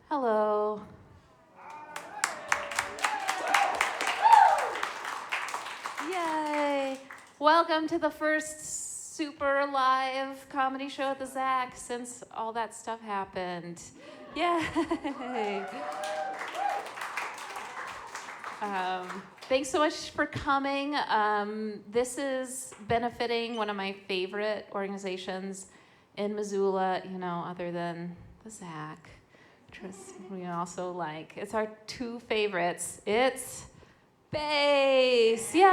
Hello. Yay. Welcome to the first super live comedy show at the ZAC since all that stuff happened. Yay. Thanks so much for coming. This is benefiting one of my favorite organizations in Missoula, other than the ZAC. We also like, it's our two favorites. It's BASE, yay!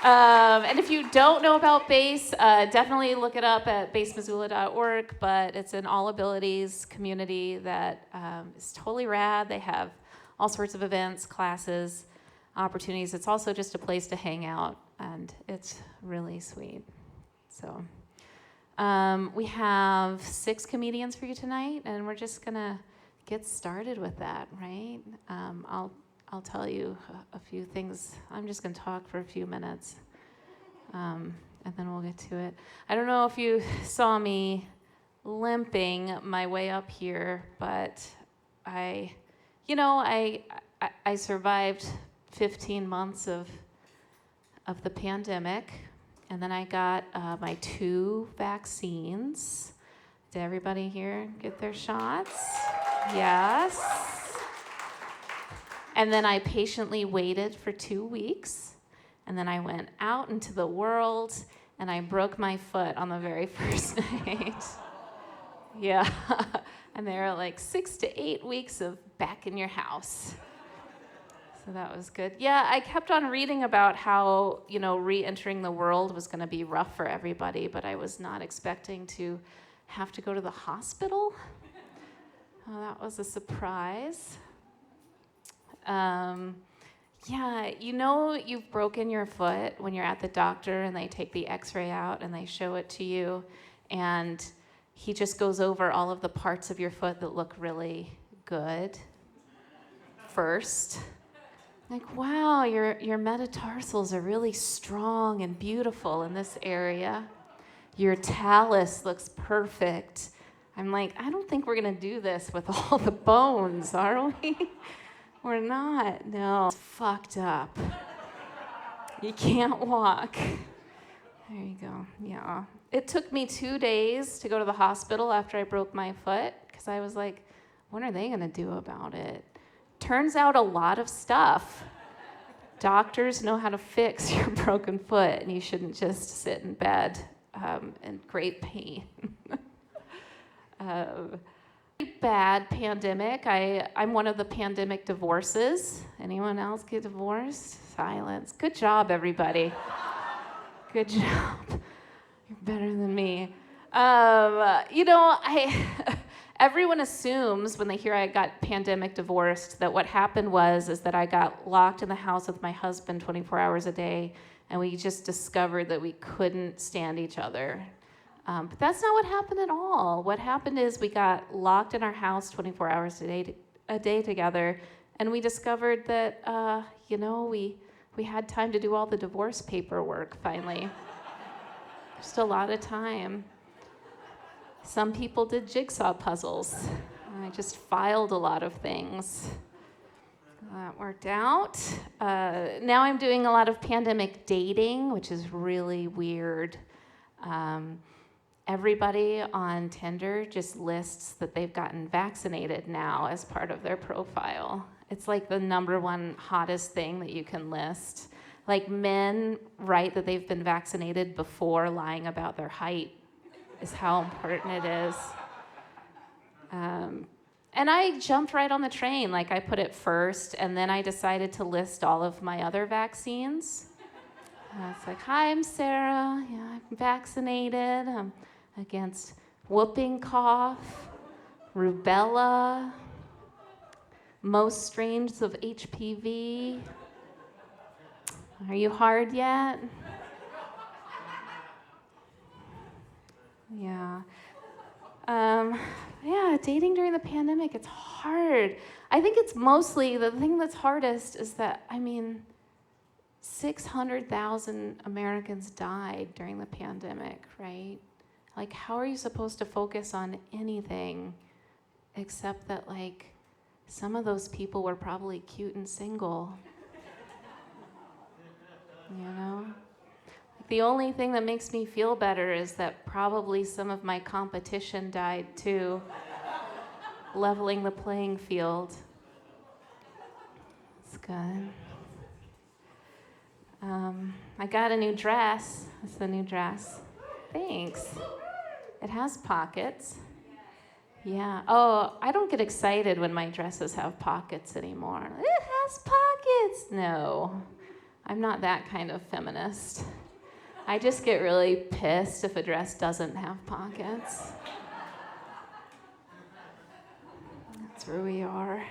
And if you don't know about BASE, definitely look it up at basemissoula.org, but it's an all abilities community that is totally rad. They have all sorts of events, classes, opportunities. It's also just a place to hang out, and it's really sweet. So we have 6 comedians for you tonight, and we're just gonna get started with that, right? I'll tell you a few things. I'm just gonna talk for a few minutes, and then we'll get to it. I don't know if you saw me limping my way up here, but I survived 15 months of the pandemic, and then I got my 2 vaccines. Did everybody here get their shots? Yes. And then I patiently waited for 2 weeks, and then I went out into the world, and I broke my foot on the very first night. Yeah. And they were like 6 to 8 weeks of back in your house. So that was good. Yeah, I kept on reading about how, re-entering the world was going to be rough for everybody, but I was not expecting to have to go to the hospital. Oh, that was a surprise. Yeah, you've broken your foot when you're at the doctor and they take the x-ray out and they show it to you, and he just goes over all of the parts of your foot that look really good first. Like, wow, your metatarsals are really strong and beautiful in this area. Your talus looks perfect. I'm like, I don't think we're gonna do this with all the bones, are we? We're not. No, it's fucked up. You can't walk. There you go. Yeah. It took me 2 days to go to the hospital after I broke my foot, because I was like, what are they gonna do about it? Turns out a lot of stuff. Doctors know how to fix your broken foot, and you shouldn't just sit in bed in great pain. Bad pandemic. I'm one of the pandemic divorces. Anyone else get divorced? Silence. Good job, everybody. Good job. You're better than me. Everyone assumes when they hear I got pandemic divorced that what happened is that I got locked in the house with my husband 24 hours a day, and we just discovered that we couldn't stand each other. But that's not what happened at all. What happened is we got locked in our house 24 hours a day together, and we discovered that, we had time to do all the divorce paperwork finally. Just a lot of time. Some people did jigsaw puzzles. I just filed a lot of things. That worked out. Now I'm doing a lot of pandemic dating, which is really weird. Everybody on Tinder just lists that they've gotten vaccinated now as part of their profile. It's like the #1 hottest thing that you can list. Like, men write that they've been vaccinated before lying about their height is how important it is. And I jumped right on the train. Like, I put it first, and then I decided to list all of my other vaccines. It's like, hi, I'm Sarah. Yeah, I'm vaccinated. I'm against whooping cough, rubella, most strains of HPV. Are you hard yet? Yeah. Dating during the pandemic, it's hard. I think it's mostly, the thing that's hardest is that, 600,000 Americans died during the pandemic, right? Like, how are you supposed to focus on anything except that, like, some of those people were probably cute and single? You know? Like, the only thing that makes me feel better is that probably some of my competition died too, leveling the playing field. It's good. I got a new dress. It's a new dress. Thanks. It has pockets. Yeah. Oh, I don't get excited when my dresses have pockets anymore. It has pockets. No, I'm not that kind of feminist. I just get really pissed if a dress doesn't have pockets. That's where we are.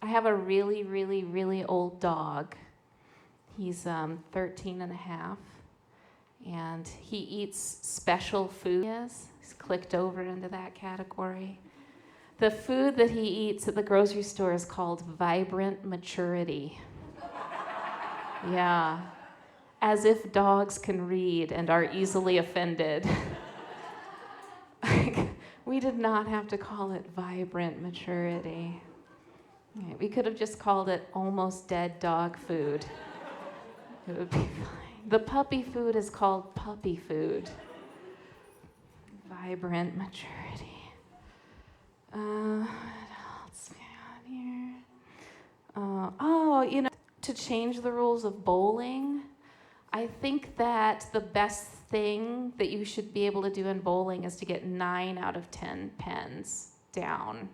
I have a really, really, really old dog. He's 13 and a half, and he eats special food. He's clicked over into that category. The food that he eats at the grocery store is called Vibrant Maturity. Yeah, as if dogs can read and are easily offended. We did not have to call it Vibrant Maturity. We could have just called it Almost Dead Dog Food. It would be fine. The puppy food is called puppy food. Vibrant Maturity. What else we got here? To change the rules of bowling, I think that the best thing that you should be able to do in bowling is to get 9 out of 10 pens down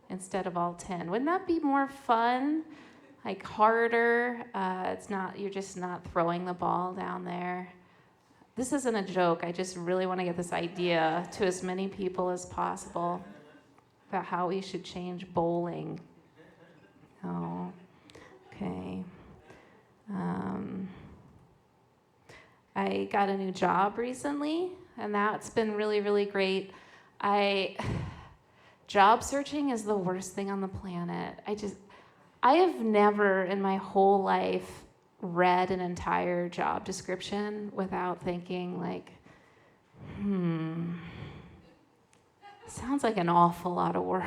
instead of all 10. Wouldn't that be more fun? Like harder? You're just not throwing the ball down there. This isn't a joke. I just really want to get this idea to as many people as possible about how we should change bowling. Oh, okay. I got a new job recently, and that's been really, really great. Job searching is the worst thing on the planet. I have never in my whole life read an entire job description without thinking like, sounds like an awful lot of work.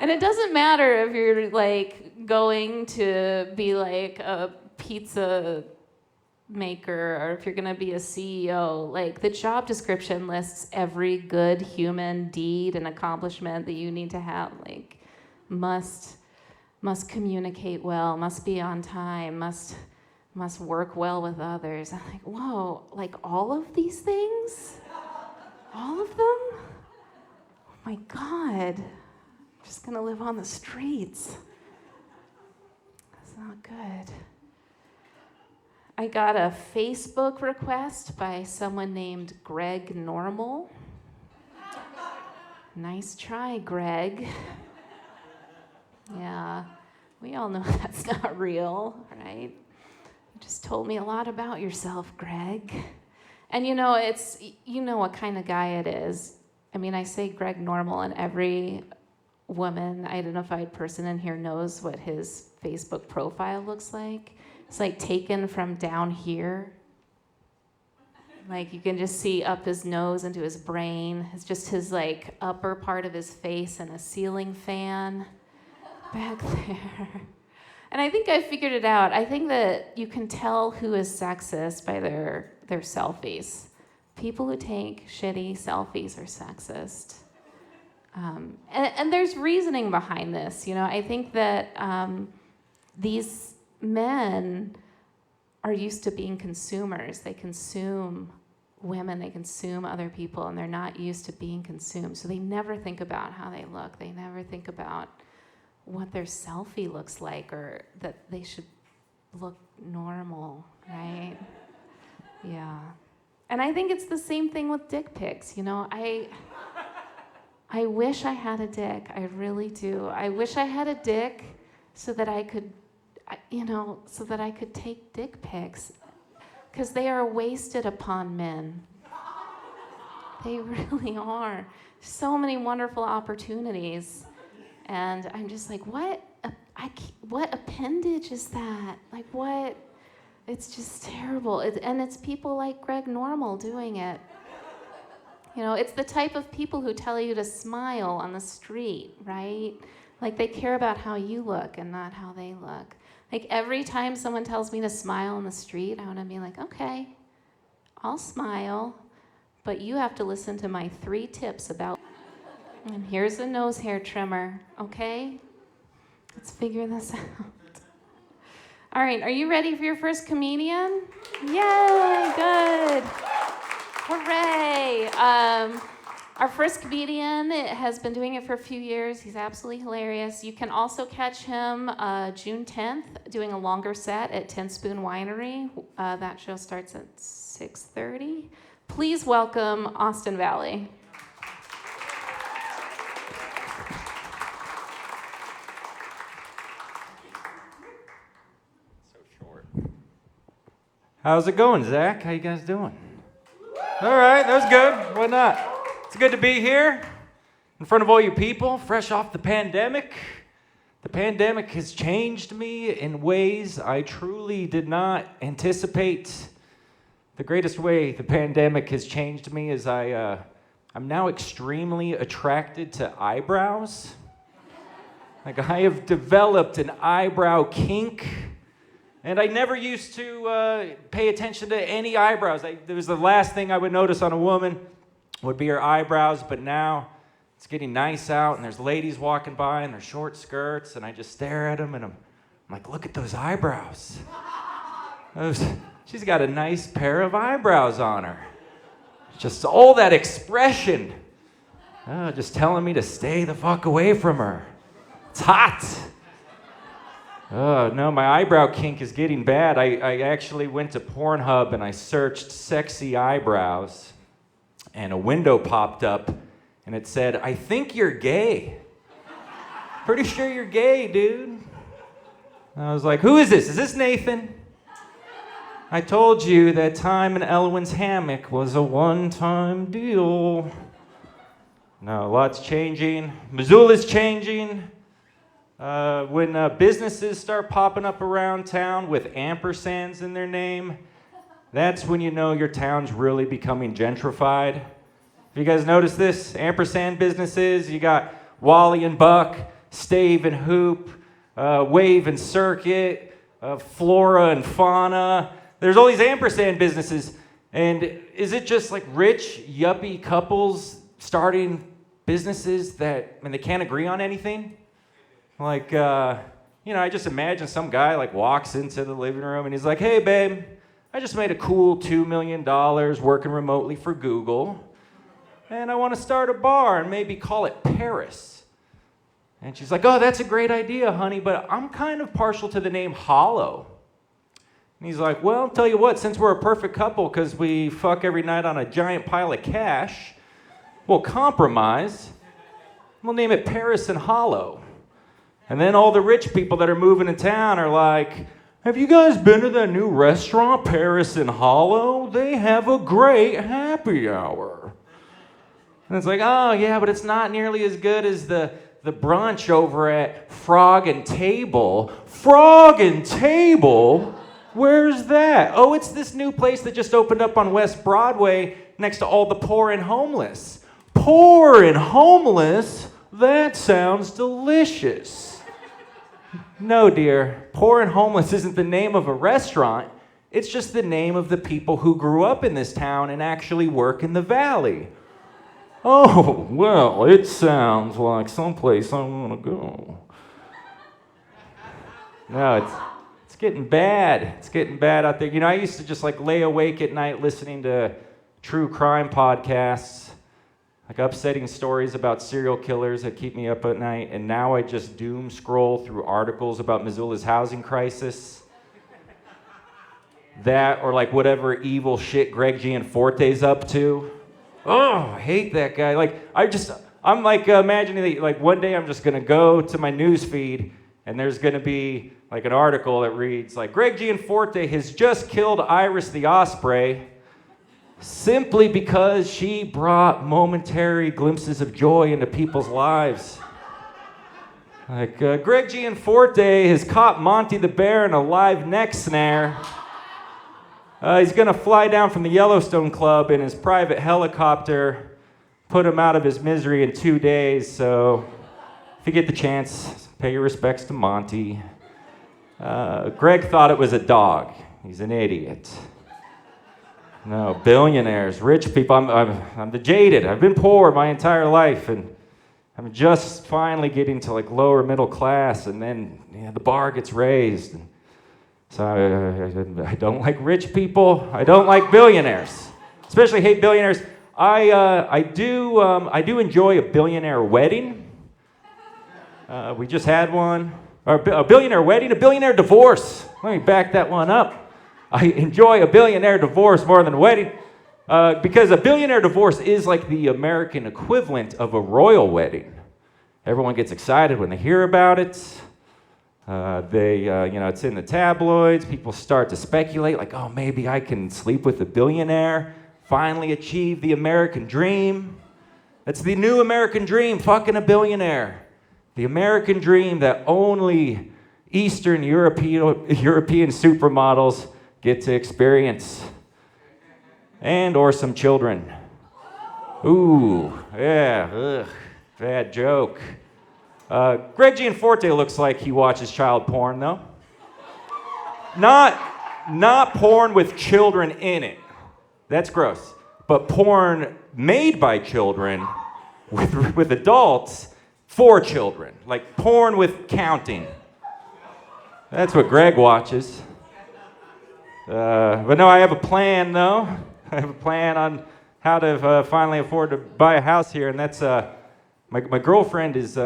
And it doesn't matter if you're like going to be like a pizza maker or if you're going to be a CEO. Like the job description lists every good human deed and accomplishment that you need to have. Like must communicate well, must be on time, must work well with others. I'm like, whoa, like all of these things? All of them? Oh my God. I'm just gonna live on the streets. That's not good. I got a Facebook request by someone named Greg Normal. Nice try, Greg. Yeah, we all know that's not real, right? You just told me a lot about yourself, Greg. And you know what kind of guy it is. I mean, I say Greg Normal, and every woman identified person in here knows what his Facebook profile looks like. It's like taken from down here. Like you can just see up his nose into his brain. It's just his like upper part of his face and a ceiling fan back there. And I think I figured it out. I think that you can tell who is sexist by their selfies. People who take shitty selfies are sexist. And there's reasoning behind this. You know, I think that these men are used to being consumers. They consume women, they consume other people, and they're not used to being consumed. So they never think about how they look. They never think about what their selfie looks like or that they should look normal, right? Yeah. And I think it's the same thing with dick pics. You know, I wish I had a dick. I really do. I wish I had a dick so that I could, take dick pics. Because they are wasted upon men. They really are. So many wonderful opportunities. And I'm just like, what appendage is that? Like, what It's just terrible. And it's people like Greg Normal doing it. It's the type of people who tell you to smile on the street, right? Like they care about how you look and not how they look. Like every time someone tells me to smile on the street, I want to be like, okay, I'll smile, but you have to listen to my 3 tips about, and here's a nose hair trimmer, okay? Let's figure this out. All right, are you ready for your first comedian? Yay, good. Hooray! Our first comedian has been doing it for a few years. He's absolutely hilarious. You can also catch him June 10th doing a longer set at Ten Spoon Winery. That show starts at 6:30. Please welcome Austin Valley. So short. How's it going, Zach? How you guys doing? All right, that was good. Why not? It's good to be here in front of all you people, fresh off the pandemic. The pandemic has changed me in ways I truly did not anticipate. The greatest way the pandemic has changed me is I'm now extremely attracted to eyebrows. Like I have developed an eyebrow kink. And I never used to pay attention to any eyebrows. It was the last thing I would notice on a woman would be her eyebrows, but now it's getting nice out, and there's ladies walking by in their short skirts, and I just stare at them, and I'm like, look at those eyebrows. She's got a nice pair of eyebrows on her. Just all that expression. Just telling me to stay the fuck away from her. It's hot. Oh, no, my eyebrow kink is getting bad. I actually went to Pornhub and I searched sexy eyebrows, and a window popped up and it said, I think you're gay. Pretty sure you're gay, dude. I was like, who is this? Is this Nathan? I told you that time in Elwyn's hammock was a one-time deal. No, lots changing. Missoula's changing. When businesses start popping up around town with ampersands in their name, that's when you know your town's really becoming gentrified. Have you guys noticed this? Ampersand businesses, you got Wally and Buck, Stave and Hoop, Wave and Circuit, Flora and Fauna. There's all these ampersand businesses. And is it just like rich, yuppie couples starting businesses that, they can't agree on anything? Like, I just imagine some guy like walks into the living room and he's like, hey, babe, I just made a cool $2 million working remotely for Google, and I want to start a bar and maybe call it Paris. And she's like, oh, that's a great idea, honey, but I'm kind of partial to the name Hollow. And he's like, well, tell you what, since we're a perfect couple because we fuck every night on a giant pile of cash, we'll compromise. We'll name it Paris and Hollow. And then all the rich people that are moving to town are like, have you guys been to that new restaurant, Paris and Hollow? They have a great happy hour. And it's like, oh yeah, but it's not nearly as good as the brunch over at Frog and Table. Frog and Table? Where's that? Oh, it's this new place that just opened up on West Broadway next to all the poor and homeless. Poor and homeless? That sounds delicious. No, dear. Poor and homeless isn't the name of a restaurant. It's just the name of the people who grew up in this town and actually work in the valley. Oh, well, it sounds like someplace I want to go. No, it's getting bad. It's getting bad out there. I used to just lay awake at night listening to true crime podcasts, upsetting stories about serial killers that keep me up at night, and now I just doom scroll through articles about Missoula's housing crisis. That or whatever evil shit Greg Gianforte's up to. Oh, I hate that guy. I'm imagining that one day I'm just gonna go to my news feed and there's gonna be an article that reads Greg Gianforte has just killed Iris the Osprey simply because she brought momentary glimpses of joy into people's lives. Greg Gianforte has caught Monty the Bear in a live neck snare He's going to fly down from the Yellowstone Club in his private helicopter, put him out of his misery in 2 days. So if you get the chance, pay your respects to Monty. Greg thought it was a dog. He's an idiot. No, billionaires, rich people. I'm the jaded. I've been poor my entire life, and I'm just finally getting to like lower middle class, and then the bar gets raised. And so I don't like rich people. I don't like billionaires. Especially hate billionaires. I do enjoy a billionaire wedding. We just had one. Or a billionaire wedding, a billionaire divorce. Let me back that one up. I enjoy a billionaire divorce more than a wedding because a billionaire divorce is like the American equivalent of a royal wedding. Everyone gets excited when they hear about it. It's in the tabloids. People start to speculate, like, oh, maybe I can sleep with a billionaire, finally achieve the American dream. That's the new American dream, fucking a billionaire. The American dream that only Eastern European supermodels get to experience. And or some children. Ooh, yeah, ugh, bad joke. Greg Gianforte looks like he watches child porn, though. Not porn with children in it. That's gross. But porn made by children with adults for children. Like porn with counting. That's what Greg watches. But no, I have a plan, though. I have a plan on how to finally afford to buy a house here, and that's my girlfriend is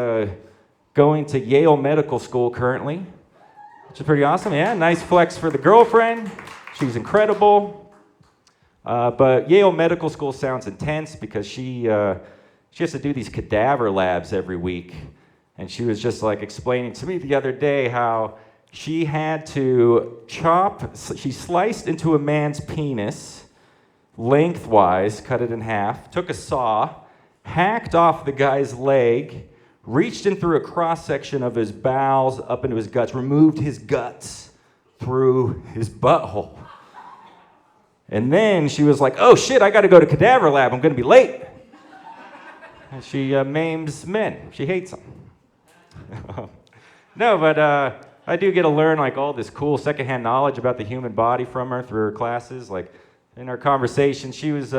going to Yale Medical School currently, which is pretty awesome. Yeah, nice flex for the girlfriend. She's incredible. But Yale Medical School sounds intense because she has to do these cadaver labs every week, and she was just like explaining to me the other day how she had to she sliced into a man's penis lengthwise, cut it in half, took a saw, hacked off the guy's leg, reached in through a cross-section of his bowels up into his guts, removed his guts through his butthole. And then she was like, oh shit, I gotta go to cadaver lab, I'm gonna be late. And she maims men, she hates them. No, but I do get to learn like all this cool secondhand knowledge about the human body from her through her classes. Like in our conversation, she was,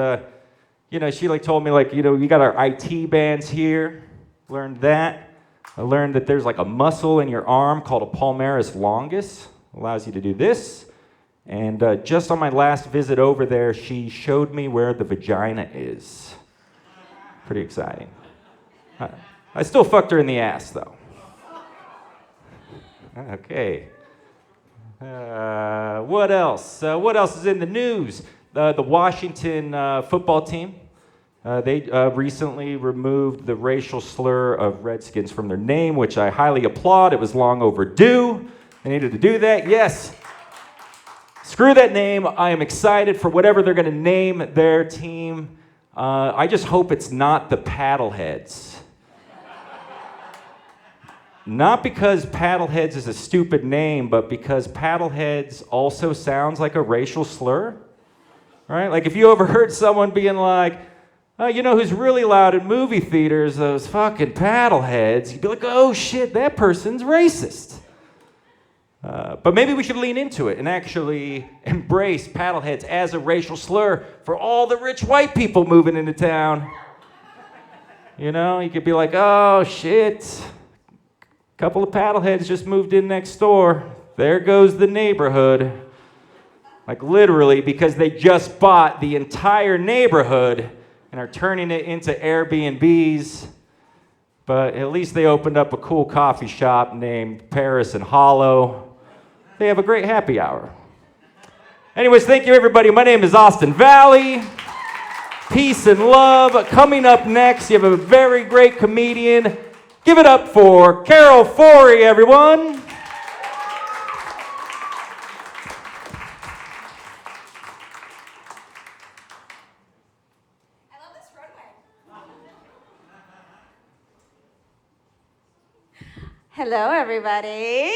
she like told me like, we got our IT bands here. Learned that. I learned that there's like a muscle in your arm called a palmaris longus. Allows you to do this. And just on my last visit over there, she showed me where the vagina is. Pretty exciting. I still fucked her in the ass though. Okay. What else? What else is in the news? The Washington football team. They recently removed the racial slur of Redskins from their name, which I highly applaud. It was long overdue. They needed to do that. Yes. Screw that name. I am excited for whatever they're going to name their team. I just hope it's not the Paddleheads. Not because Paddleheads is a stupid name, but because Paddleheads also sounds like a racial slur. Right? Like if you overheard someone being like, who's really loud in movie theaters? Those fucking Paddleheads. You'd be like, oh shit, that person's racist. But maybe we should lean into it and actually embrace Paddleheads as a racial slur for all the rich white people moving into town. You could be like, oh shit, a couple of Paddleheads just moved in next door. There goes the neighborhood. Like literally, because they just bought the entire neighborhood and are turning it into Airbnbs. But at least they opened up a cool coffee shop named Paris and Hollow. They have a great happy hour. Anyways, thank you everybody. My name is Austin Valley. Peace and love. Coming up next, you have a very great comedian. Give it up for Carol Forey, everyone. Hello, everybody.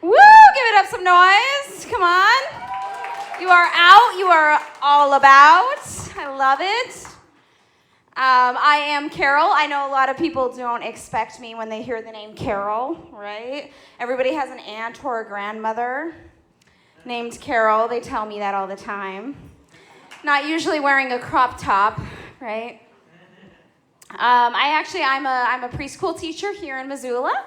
Woo! Give it up some noise. Come on. You are out. You are all about. I love it. I am Carol. I know a lot of people don't expect me when they hear the name Carol, right? Everybody has an aunt or a grandmother named Carol. They tell me that all the time. Not usually wearing a crop top, right? I'm a preschool teacher here in Missoula.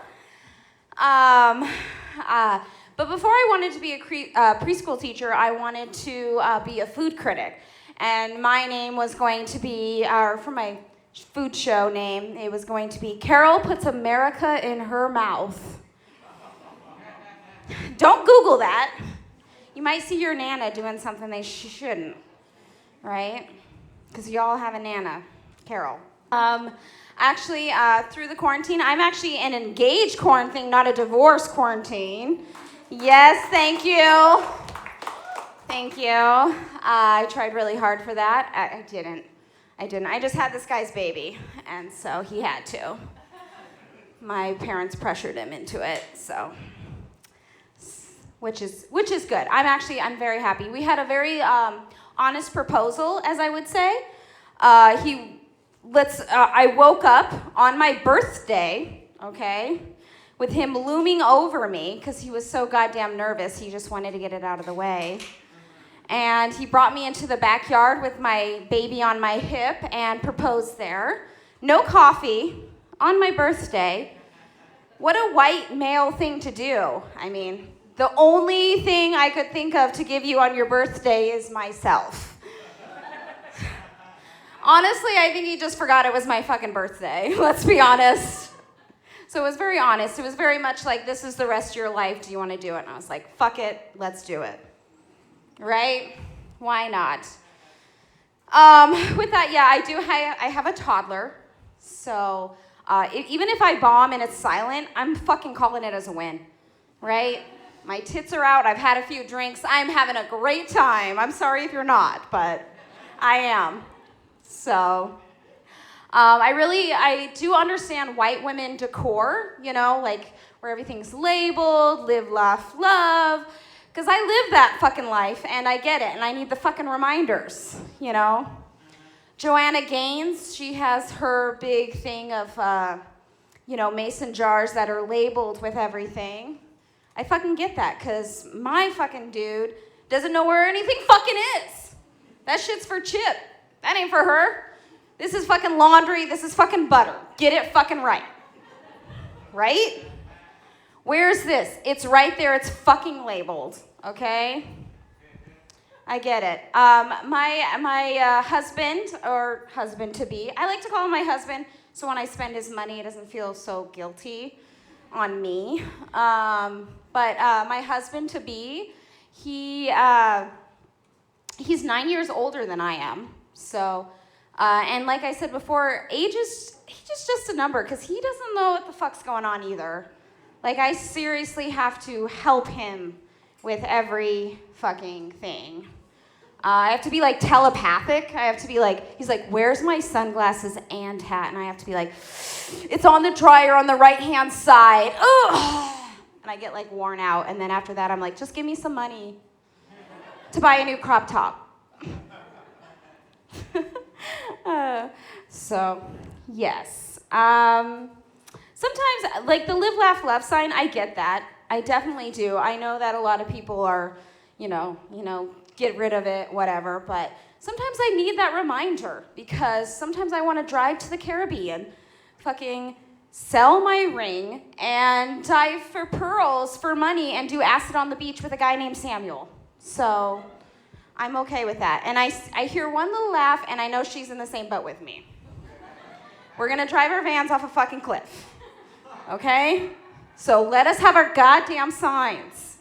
But before I wanted to be a preschool teacher, I wanted to be a food critic. And my name was going to be, for my food show name, it was going to be Carol Puts America in Her Mouth. Don't Google that. You might see your Nana doing something they shouldn't, right? Because y'all have a Nana, Carol. Through the quarantine, I'm actually an engaged quarantine, not a divorce quarantine. Yes, thank you. Thank you. I tried really hard for that. I didn't. I just had this guy's baby, and so he had to. My parents pressured him into it, so, which is good. I'm very happy. We had a very honest proposal, as I would say. I woke up on my birthday, okay, with him looming over me because he was so goddamn nervous. He just wanted to get it out of the way. And he brought me into the backyard with my baby on my hip and proposed there. No coffee on my birthday. What a white male thing to do. I mean, the only thing I could think of to give you on your birthday is myself. Honestly, I think he just forgot it was my fucking birthday. Let's be honest. So it was very honest. It was very much like, this is the rest of your life. Do you want to do it? And I was like, fuck it. Let's do it. Right? Why not? With that, yeah, I have a toddler. So even if I bomb and it's silent, I'm fucking calling it as a win. Right? My tits are out. I've had a few drinks. I'm having a great time. I'm sorry if you're not, but I am. So I do understand white women decor, you know, like where everything's labeled, live, laugh, love. Because I live that fucking life, and I get it, and I need the fucking reminders, you know? Joanna Gaines, she has her big thing of, mason jars that are labeled with everything. I fucking get that, because my fucking dude doesn't know where anything fucking is. That shit's for Chip. That ain't for her. This is fucking laundry. This is fucking butter. Get it fucking right. Right? Where's this? It's right there. It's fucking labeled, okay? I get it. My husband, or husband-to-be, I like to call him my husband, so when I spend his money, it doesn't feel so guilty on me. But my husband-to-be, he's 9 years older than I am. So, and like I said before, age is just a number, because he doesn't know what the fuck's going on either. Like, I seriously have to help him with every fucking thing. I have to be, like, telepathic. I have to be like, he's like, where's my sunglasses and hat? And I have to be like, it's on the dryer on the right-hand side. Ugh! And I get, like, worn out. And then after that, I'm like, just give me some money to buy a new crop top. So, yes. Sometimes, like the live, laugh, love sign, I get that. I definitely do. I know that a lot of people are, get rid of it, whatever. But sometimes I need that reminder, because sometimes I want to drive to the Caribbean, fucking sell my ring, and dive for pearls for money and do acid on the beach with a guy named Samuel. So I'm okay with that. And I hear one little laugh, and I know she's in the same boat with me. We're going to drive our vans off a fucking cliff. Okay? So let us have our goddamn signs.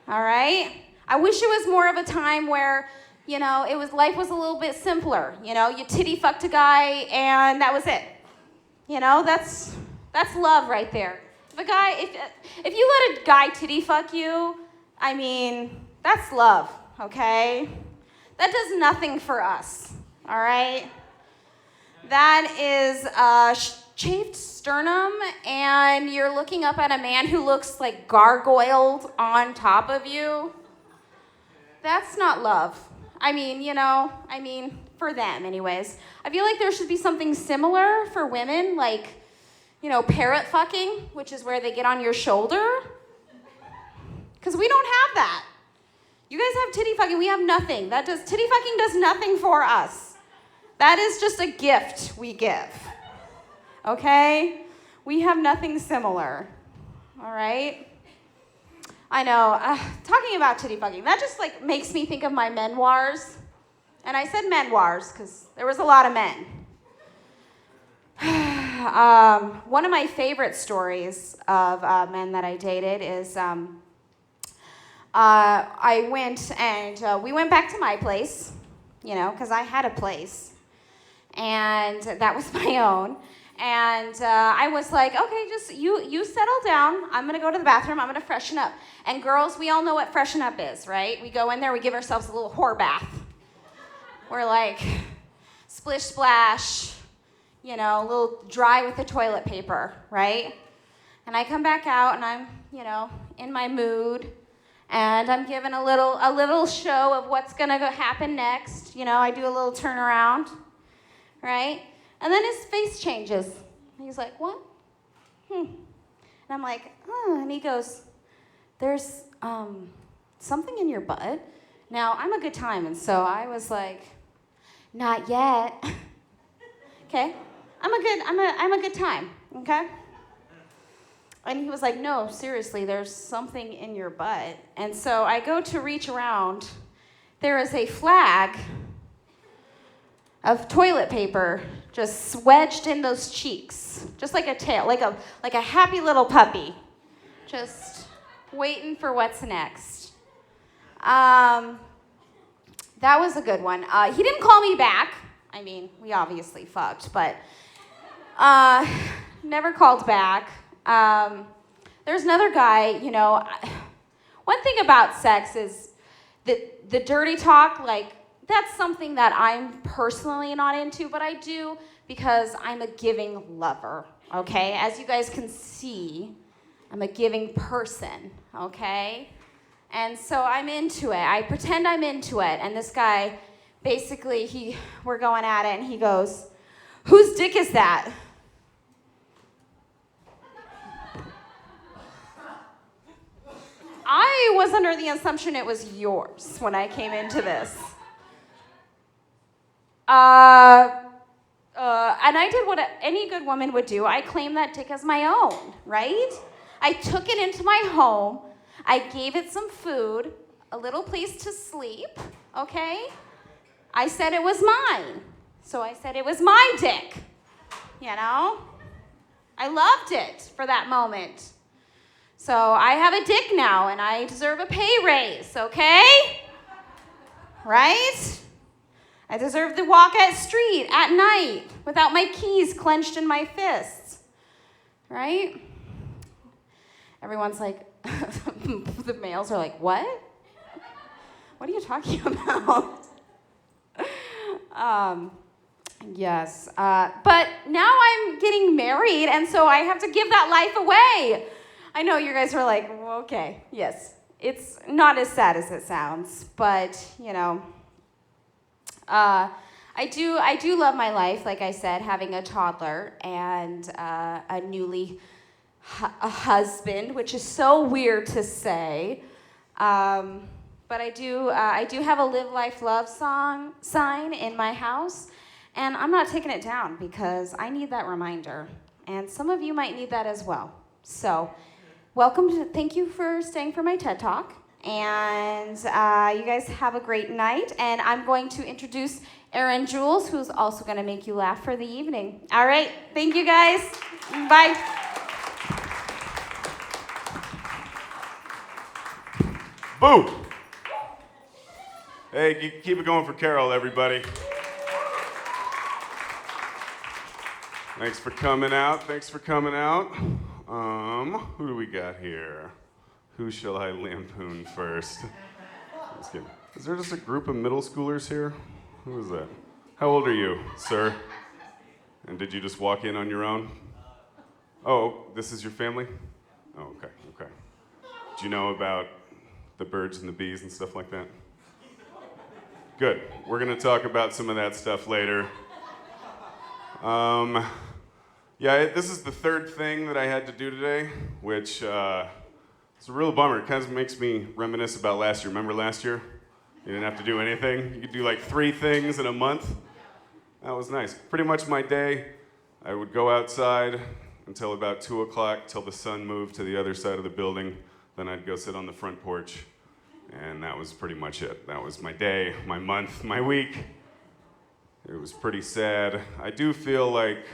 All right? I wish it was more of a time where, life was a little bit simpler. You titty fucked a guy and that was it. That's love right there. If you let a guy titty fuck you, I mean, that's love, okay? That does nothing for us, all right? That is chafed sternum, and you're looking up at a man who looks like gargoyled on top of you. That's not love. I mean, for them anyways. I feel like there should be something similar for women, like, parrot fucking, which is where they get on your shoulder. Because we don't have that. You guys have titty fucking, we have nothing. Titty fucking does nothing for us. That is just a gift we give. Okay? We have nothing similar. All right? I know, talking about titty fucking, that just makes me think of my memoirs. And I said memoirs because there was a lot of men. One of my favorite stories of men that I dated is I went and we went back to my place, because I had a place. And that was my own. And I was like, okay, just you settle down. I'm going to go to the bathroom. I'm going to freshen up. And girls, we all know what freshen up is, right? We go in there, we give ourselves a little whore bath. We're like, splish splash, a little dry with the toilet paper, right? And I come back out and I'm, in my mood. And I'm given a little show of what's going to happen next. I do a little turnaround, right? And then his face changes. He's like, what? And I'm like, and he goes, there's something in your butt. Now, I'm a good time, and so I was like, not yet. Okay? I'm a good time, okay? And he was like, no, seriously, there's something in your butt. And so I go to reach around. There is a flag of toilet paper just wedged in those cheeks, just like a tail, like a happy little puppy, just waiting for what's next. That was a good one. He didn't call me back. I mean, we obviously fucked, but never called back. There's another guy, one thing about sex is that the dirty talk, that's something that I'm personally not into, but I do because I'm a giving lover, okay? As you guys can see, I'm a giving person, okay? And so I'm into it. I pretend I'm into it. And this guy, basically, we're going at it, and he goes, whose dick is that? I was under the assumption it was yours when I came into this. And I did what any good woman would do. I claimed that dick as my own, right? I took it into my home. I gave it some food, a little place to sleep, okay? I said it was mine. So I said it was my dick, I loved it for that moment. So I have a dick now, and I deserve a pay raise, okay? Right? I deserve to walk at street at night without my keys clenched in my fists, right? Everyone's like, the males are like, what? What are you talking about? Yes, but now I'm getting married, and so I have to give that life away. I know you guys are like, well, okay, yes, it's not as sad as it sounds, but I do love my life. Like I said, having a toddler and a husband, which is so weird to say, but I do have a Live Life Love sign in my house, and I'm not taking it down because I need that reminder, and some of you might need that as well. So. Thank you for staying for my TED Talk, and you guys have a great night, and I'm going to introduce Erin Jules, who's also going to make you laugh for the evening. All right, thank you guys. Bye. Boo! Hey, keep it going for Carol, everybody. Thanks for coming out. Who do we got here? Who shall I lampoon first? Just kidding. Is there just a group of middle schoolers here? Who is that? How old are you, sir? And did you just walk in on your own? Oh, this is your family? Oh, okay. Do you know about the birds and the bees and stuff like that? Good. We're going to talk about some of that stuff later. This is the third thing that I had to do today, which it's a real bummer. It kind of makes me reminisce about last year. Remember last year? You didn't have to do anything. You could do like 3 things in a month. That was nice. Pretty much my day, I would go outside until about 2 o'clock, till the sun moved to the other side of the building. Then I'd go sit on the front porch, and that was pretty much it. That was my day, my month, my week. It was pretty sad. I do feel like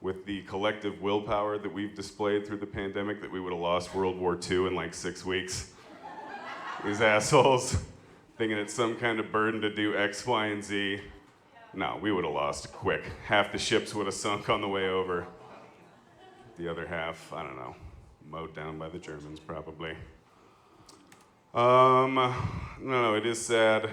with the collective willpower that we've displayed through the pandemic that we would have lost World War II in like 6 weeks. These assholes thinking it's some kind of burden to do X, Y, and Z. No, we would have lost quick. Half the ships would have sunk on the way over. The other half, I don't know, mowed down by the Germans probably. No, it is sad.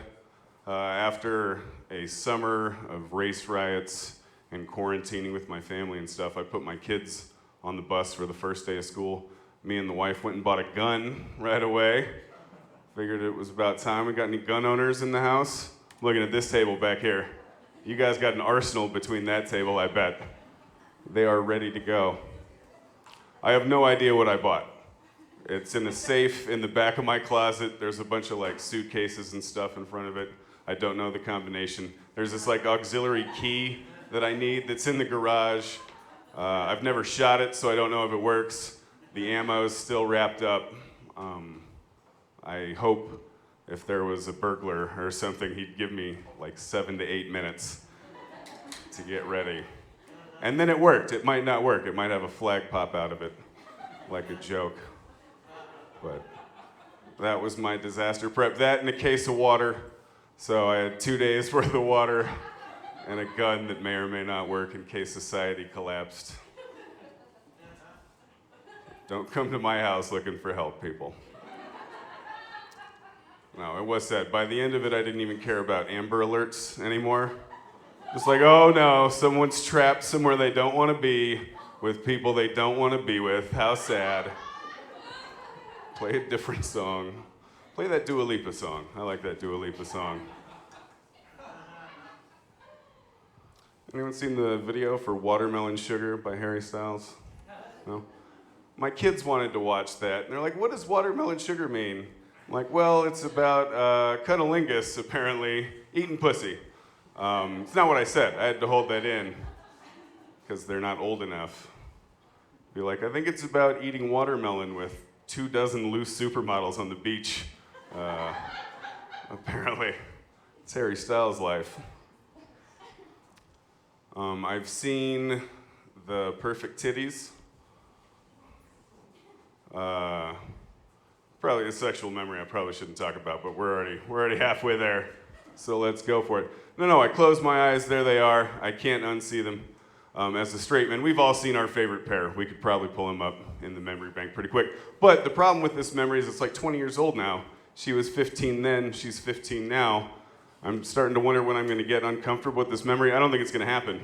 After a summer of race riots and quarantining with my family and stuff, I put my kids on the bus for the first day of school. Me and the wife went and bought a gun right away. Figured it was about time. We got any gun owners in the house? I'm looking at this table back here. You guys got an arsenal between that table, I bet. They are ready to go. I have no idea what I bought. It's in a safe in the back of my closet. There's a bunch of like suitcases and stuff in front of it. I don't know the combination. There's this like auxiliary key that I need that's in the garage. I've never shot it, so I don't know if it works. The ammo's still wrapped up. I hope if there was a burglar or something, he'd give me like 7 to 8 minutes to get ready. And then it worked. It might not work. It might have a flag pop out of it, like a joke. But that was my disaster prep. That and a case of water. So I had 2 days worth of water and a gun that may or may not work in case society collapsed. Don't come to my house looking for help, people. No, it was sad. By the end of it, I didn't even care about Amber Alerts anymore. Just like, oh no, someone's trapped somewhere they don't want to be with people they don't want to be with. How sad. Play a different song. Play that Dua Lipa song. I like that Dua Lipa song. Anyone seen the video for Watermelon Sugar by Harry Styles? No? My kids wanted to watch that, and they're like, what does watermelon sugar mean? I'm like, well, it's about cunnilingus, apparently, eating pussy. It's not what I said. I had to hold that in, because they're not old enough. Be like, I think it's about eating watermelon with 24 loose supermodels on the beach. Apparently. It's Harry Styles' life. I've seen The Perfect Titties. Probably a sexual memory I probably shouldn't talk about, but we're already halfway there. So let's go for it. No, I close my eyes, there they are. I can't unsee them. As a straight man, we've all seen our favorite pair. We could probably pull them up in the memory bank pretty quick. But the problem with this memory is it's like 20 years old now. She was 15 then, she's 15 now. I'm starting to wonder when I'm gonna get uncomfortable with this memory. I don't think it's gonna happen.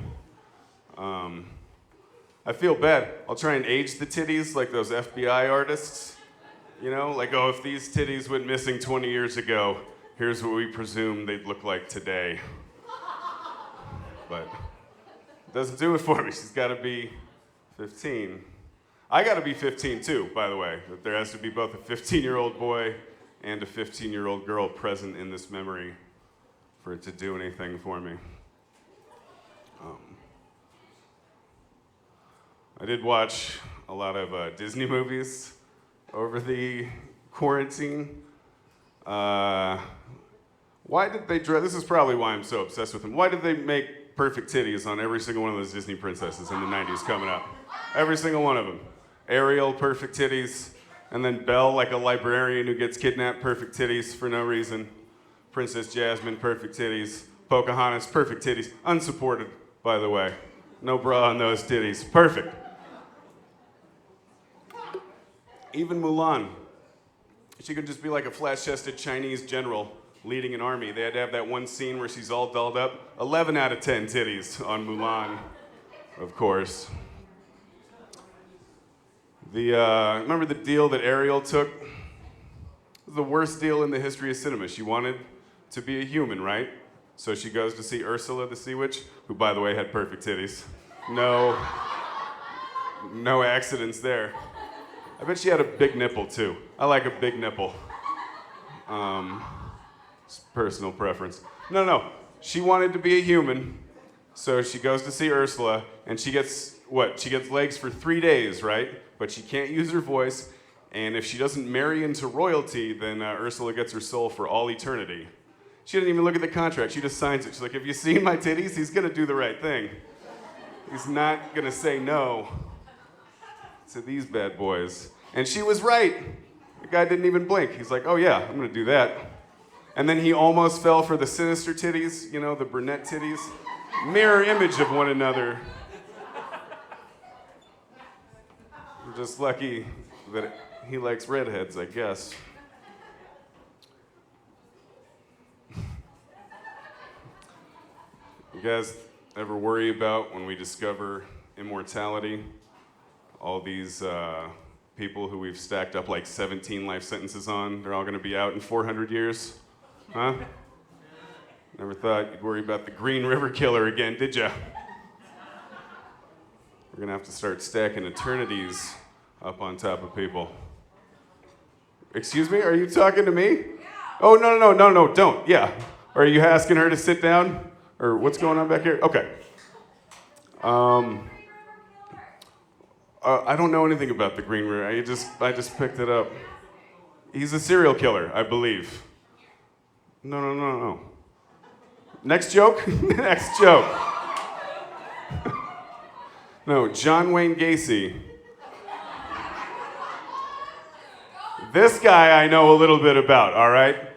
I feel bad. I'll try and age the titties like those FBI artists. You know, like, oh, if these titties went missing 20 years ago, here's what we presume they'd look like today. But it doesn't do it for me. She's gotta be 15. I gotta be 15 too, by the way. There has to be both a 15-year-old boy and a 15-year-old girl present in this memory for it to do anything for me. I did watch a lot of Disney movies over the quarantine. Why did they this is probably why I'm so obsessed with them. Why did they make perfect titties on every single one of those Disney princesses in the 90s coming up? Every single one of them. Ariel, perfect titties. And then Belle, like a librarian who gets kidnapped, perfect titties for no reason. Princess Jasmine, perfect titties. Pocahontas, perfect titties. Unsupported, by the way. No bra on those titties. Perfect. Even Mulan. She could just be like a flat-chested Chinese general leading an army. They had to have that one scene where she's all dolled up. 11 out of 10 titties on Mulan, of course. Remember the deal that Ariel took? It was the worst deal in the history of cinema. She wanted to be a human, right? So she goes to see Ursula the Sea Witch, who, by the way, had perfect titties. No accidents there. I bet she had a big nipple, too. I like a big nipple. It's personal preference. No. She wanted to be a human, so she goes to see Ursula, and she gets, She gets legs for 3 days, right? But she can't use her voice, and if she doesn't marry into royalty, then Ursula gets her soul for all eternity. She didn't even look at the contract, she just signs it. She's like, have you seen my titties? He's gonna do the right thing. He's not gonna say no to these bad boys. And she was right. The guy didn't even blink. He's like, oh yeah, I'm gonna do that. And then he almost fell for the sinister titties, the brunette titties. Mirror image of one another. I'm just lucky that he likes redheads, I guess. You guys ever worry about when we discover immortality? All these people who we've stacked up like 17 life sentences on, they're all gonna be out in 400 years? Huh? Never thought you'd worry about the Green River Killer again, did ya? We're gonna have to start stacking eternities up on top of people. Excuse me, are you talking to me? Oh, no, don't, yeah. Are you asking her to sit down? Or what's going on back here? Okay. I don't know anything about the Green River. I just picked it up. He's a serial killer, I believe. No. Next joke? Next joke. No, John Wayne Gacy. This guy I know a little bit about, all right?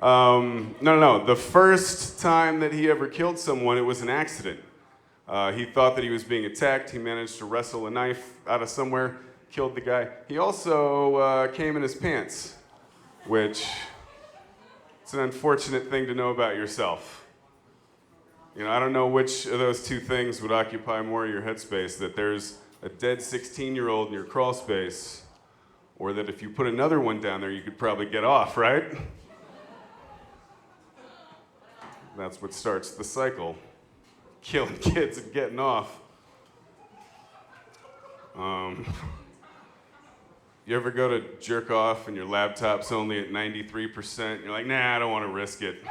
No. The first time that he ever killed someone, it was an accident. He thought that he was being attacked. He managed to wrestle a knife out of somewhere, killed the guy. He also came in his pants, which is an unfortunate thing to know about yourself. I don't know which of those two things would occupy more of your headspace, that there's a dead 16-year-old in your crawl space, or that if you put another one down there, you could probably get off, right? That's what starts the cycle. Killing kids and getting off. You ever go to jerk off and your laptop's only at 93%? You're like, nah, I don't want to risk it.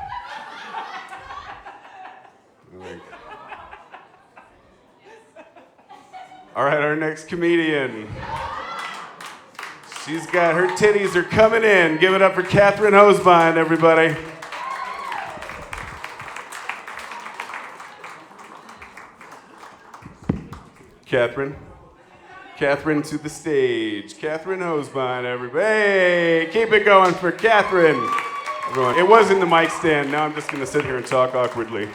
All right, our next comedian. She's got her titties are coming in. Give it up for Catherine Hosebine, everybody. Catherine to the stage. Catherine Hosebine, everybody. Hey, keep it going for Catherine. Everyone. It was in the mic stand. Now I'm just going to sit here and talk awkwardly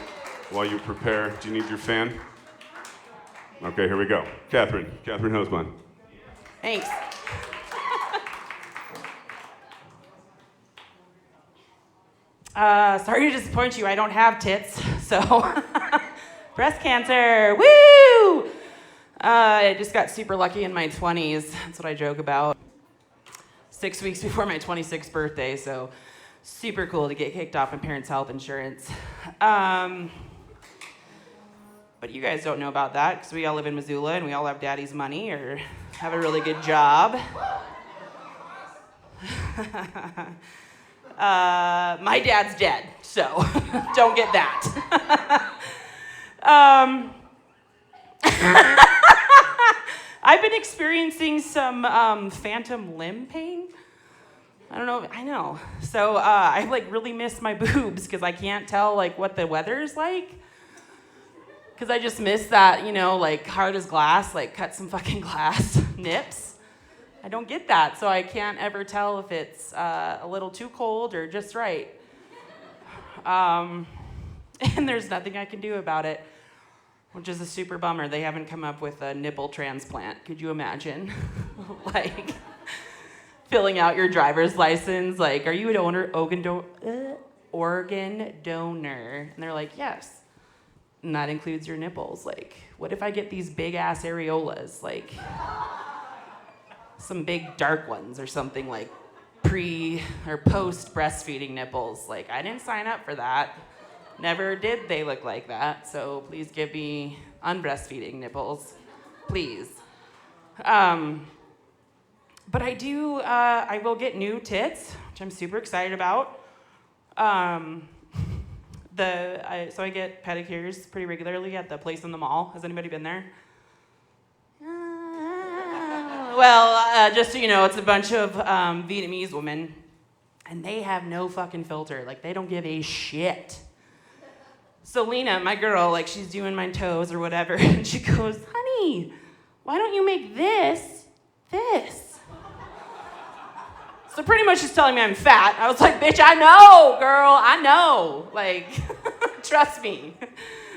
while you prepare. Do you need your fan? Okay, here we go. Catherine Hosebine. Thanks. Sorry to disappoint you, I don't have tits, so breast cancer, woo! I just got super lucky in my 20s, that's what I joke about. 6 weeks before my 26th birthday, so super cool to get kicked off my parents' health insurance. But you guys don't know about that, because we all live in Missoula and we all have daddy's money or have a really good job. My dad's dead, so don't get that. I've been experiencing some phantom limb pain. I don't know, I know. So I really miss my boobs because I can't tell what the weather's like. Because I just miss that, hard as glass, cut some fucking glass nips. I don't get that, so I can't ever tell if it's a little too cold or just right. And there's nothing I can do about it, which is a super bummer. They haven't come up with a nipple transplant. Could you imagine? Filling out your driver's license, are you an organ donor? And they're like, yes. And that includes your nipples. What if I get these big ass areolas? Some big dark ones or something, pre or post breastfeeding nipples. I didn't sign up for that. Never did they look like that, so please give me unbreastfeeding nipples, please. But I will get new tits, which I'm super excited about. So I get pedicures pretty regularly at the place in the mall. Has anybody been there? Just so you know, it's a bunch of Vietnamese women, and they have no fucking filter. Like, they don't give a shit. So Lena, my girl, like, she's doing my toes or whatever, and she goes, honey, why don't you make this? So pretty much she's telling me I'm fat. I was like, bitch, I know, girl, I know. Like, trust me.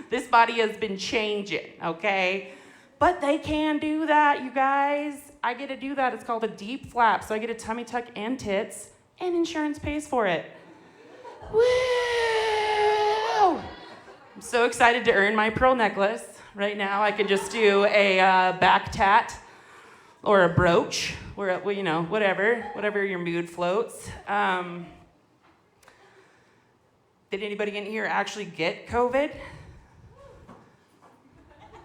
This body has been changing, okay? But they can do that, you guys. I get to do that. It's called a deep flap. So I get a tummy tuck and tits, and insurance pays for it. Woo! I'm so excited to earn my pearl necklace. Right now, I could just do a back tat or a brooch, or whatever your mood floats. Did anybody in here actually get COVID?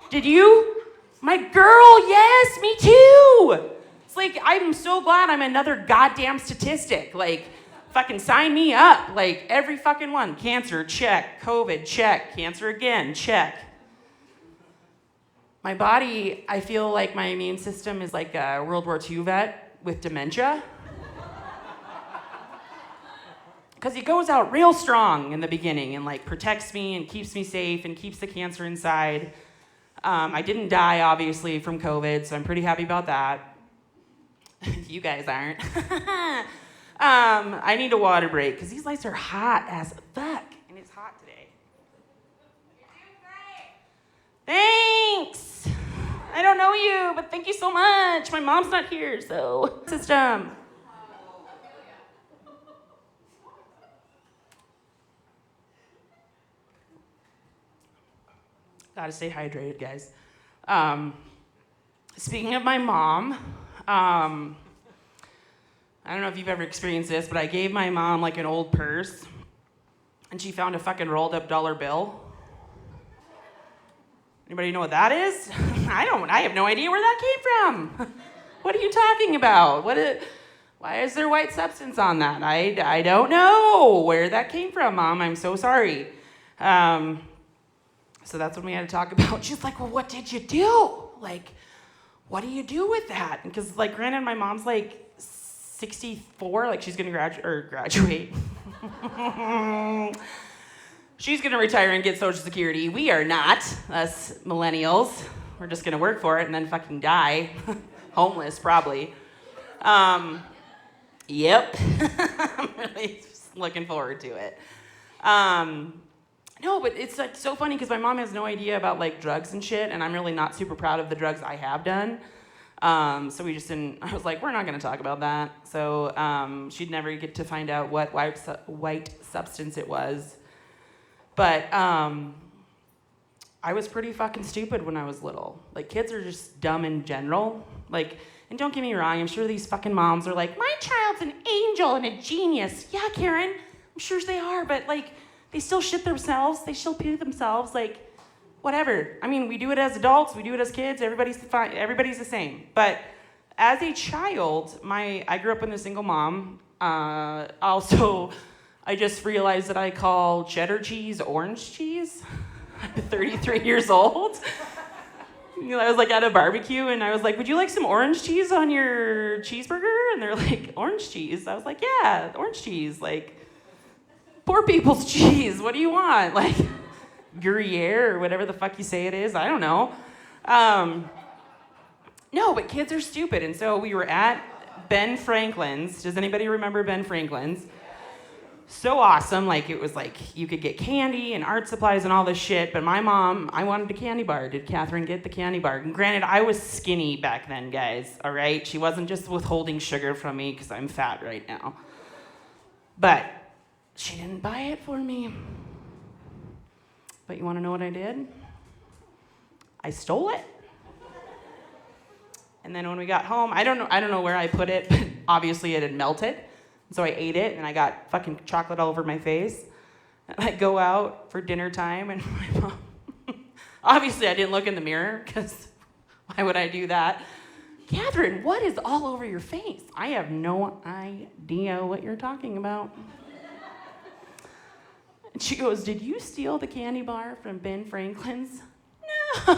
Did you? My girl, yes, me too. It's like, I'm so glad I'm another goddamn statistic. Like, fucking sign me up. Like, every fucking one. Cancer, check. COVID, check. Cancer again, check. My body, I feel like my immune system is like a World War II vet with dementia. Because he goes out real strong in the beginning and like protects me and keeps me safe and keeps the cancer inside. I didn't die, obviously, from COVID, so I'm pretty happy about that. You guys aren't. I need a water break, because these lights are hot as fuck, and it's hot today. You're doing great. Thanks. I don't know you, but thank you so much. My mom's not here, so. System. Gotta stay hydrated, guys. Speaking of my mom, I don't know if you've ever experienced this, but I gave my mom like an old purse, and she found a fucking rolled up dollar bill. Anybody know what that is? I have no idea where that came from. What are you talking about? Why is there white substance on that? I don't know where that came from, Mom. I'm so sorry. So that's when we had to talk about, she's like, well, what did you do? Like, what do you do with that? Because, like, granted, my mom's, like, 64, like, she's gonna graduate. She's gonna retire and get Social Security. We are not, us millennials. We're just gonna work for it and then fucking die. Homeless, probably. Yep. I'm really looking forward to it. No, but it's like so funny because my mom has no idea about like drugs and shit, and I'm really not super proud of the drugs I have done. So we just didn't. I was like, we're not going to talk about that. So she'd never get to find out what white substance it was. But I was pretty fucking stupid when I was little. Like, kids are just dumb in general. Like, and don't get me wrong, I'm sure these fucking moms are like, my child's an angel and a genius. Yeah, Karen, I'm sure they are, but like, they still shit themselves. They still pee themselves. Like, whatever. I mean, we do it as adults. We do it as kids. Everybody's fine. Everybody's the same. But as a child, I grew up with a single mom. Also, I just realized that I call cheddar cheese orange cheese. I'm 33 years old. You know, I was like at a barbecue, and I was like, would you like some orange cheese on your cheeseburger? And they're like, orange cheese? I was like, yeah, orange cheese. Like, poor people's cheese. What do you want? Like, Gruyere or whatever the fuck you say it is. I don't know. No, but kids are stupid. And so we were at Ben Franklin's. Does anybody remember Ben Franklin's? So awesome. Like, it was like you could get candy and art supplies and all this shit. But my mom, I wanted a candy bar. Did Catherine get the candy bar? And granted, I was skinny back then, guys. All right? She wasn't just withholding sugar from me because I'm fat right now. But she didn't buy it for me. But you want to know what I did? I stole it. And then when we got home, I don't know where I put it, but obviously it had melted. So I ate it, and I got fucking chocolate all over my face. And I go out for dinner time, and my mom, obviously I didn't look in the mirror, because why would I do that? Catherine, what is all over your face? I have no idea what you're talking about. And she goes, did you steal the candy bar from Ben Franklin's? No,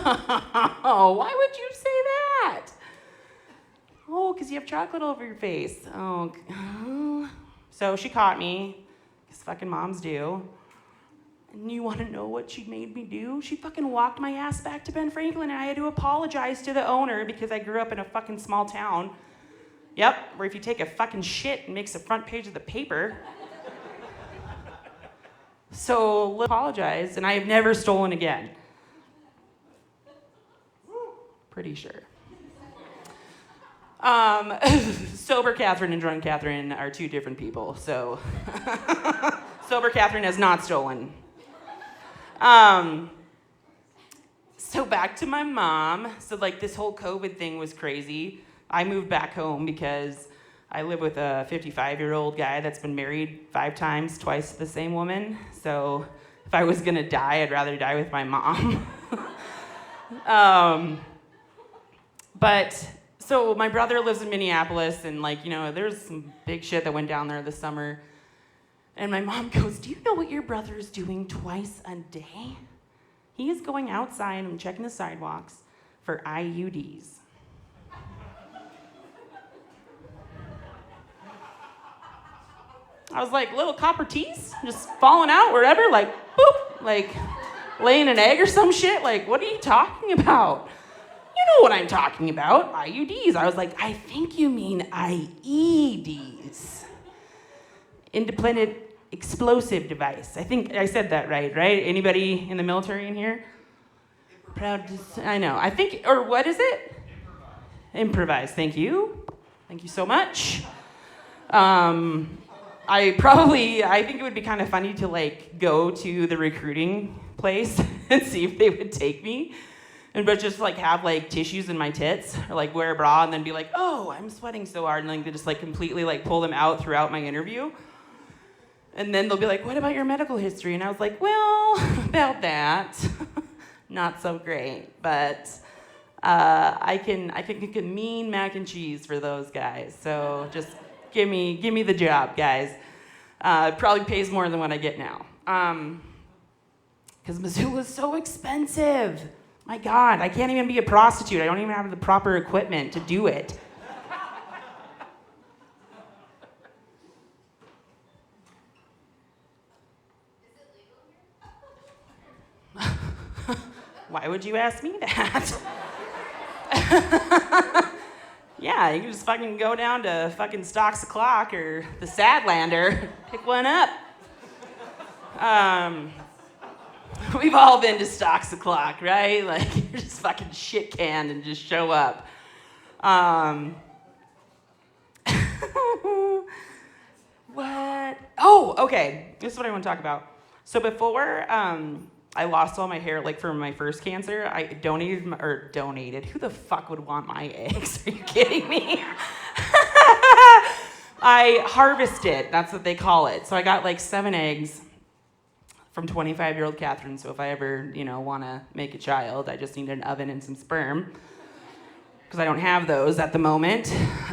why would you say that? Oh, because you have chocolate all over your face. Oh. So she caught me, because fucking moms do. And you want to know what she made me do? She fucking walked my ass back to Ben Franklin, and I had to apologize to the owner because I grew up in a fucking small town. Yep, where if you take a fucking shit, it makes the front page of the paper. So, apologize, and I have never stolen again. Pretty sure. Sober Catherine and drunk Catherine are two different people, so sober Catherine has not stolen. So back to my mom. So like this whole COVID thing was crazy. I moved back home because I live with a 55-year-old guy that's been married 5 times, twice to the same woman. So if I was gonna die, I'd rather die with my mom. But so my brother lives in Minneapolis, and like, you know, there's some big shit that went down there this summer. And my mom goes, do you know what your brother is doing twice a day? He is going outside and checking the sidewalks for IUDs. I was like, little copper teeth just falling out wherever, like, boop, like laying an egg or some shit. Like, what are you talking about? You know what I'm talking about, IUDs. I was like, I think you mean IEDs. Independent explosive device. I think I said that right? Anybody in the military in here? Proud to, I know. I think, or what is it? Improvise. Thank you. Thank you so much. I think it would be kind of funny to like go to the recruiting place and see if they would take me. But just like have like tissues in my tits, or like wear a bra and then be like, oh, I'm sweating so hard, and like they just like completely like pull them out throughout my interview. And then they'll be like, what about your medical history? And I was like, well, about that, not so great, but I can cook a mean mac and cheese for those guys. So just give me the job, guys. It probably pays more than what I get now. Because Missoula's so expensive. My God, I can't even be a prostitute. I don't even have the proper equipment to do it. Why would you ask me that? Yeah, you can just fucking go down to fucking Stocks O'Clock or the Sadlander, pick one up. We've all been to Stocks O'Clock, right? Like, you're just fucking shit canned and just show up. What? Oh, okay. This is what I want to talk about. So before I lost all my hair, like from my first cancer, I donated. Who the fuck would want my eggs? Are you kidding me? I harvested. That's what they call it. So I got like 7 eggs from 25-year-old Catherine. So if I ever, want to make a child, I just need an oven and some sperm. Because I don't have those at the moment,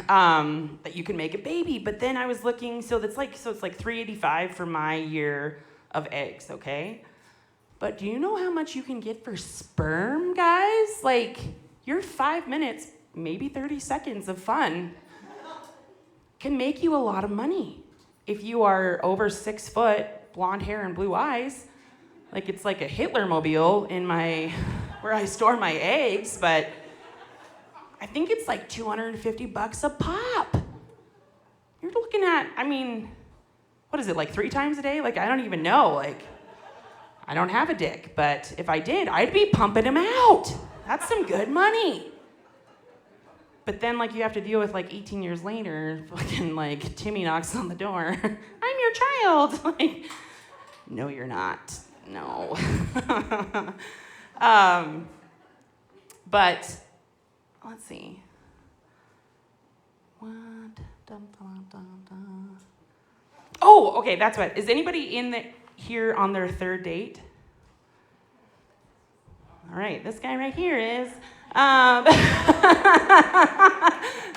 that you can make a baby. But then I was looking, so it's like $385 for my year of eggs, okay? But do you know how much you can get for sperm, guys? Like, your 5 minutes, maybe 30 seconds of fun can make you a lot of money. If you are over 6 foot, blonde hair and blue eyes, like it's like a Hitler mobile in where I store my eggs, but I think it's like $250 a pop. You're looking at, what is it, like 3 times a day? Like, I don't even know. Like, I don't have a dick, but if I did, I'd be pumping them out. That's some good money. But then, like, you have to deal with, like, 18 years later, fucking, like, Timmy knocks on the door. I'm your child. Like, no, you're not. No. But, let's see. What? Dun, dun, dun, dun. Oh, okay, that's what. Is anybody in the... here on their third date? All right, this guy right here is.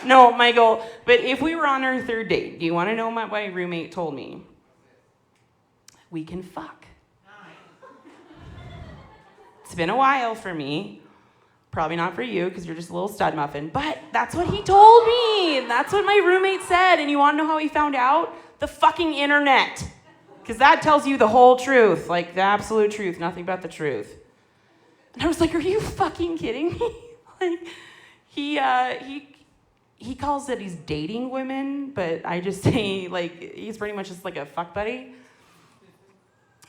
No, Michael, but if we were on our third date, do you want to know what my roommate told me? We can fuck. It's been a while for me. Probably not for you, because you're just a little stud muffin, but that's what he told me. That's what my roommate said. And you want to know how he found out? The fucking internet. Because that tells you the whole truth, like the absolute truth, nothing but the truth. And I was like, are you fucking kidding me? Like, he calls it he's dating women, but I just say, like, he's pretty much just like a fuck buddy.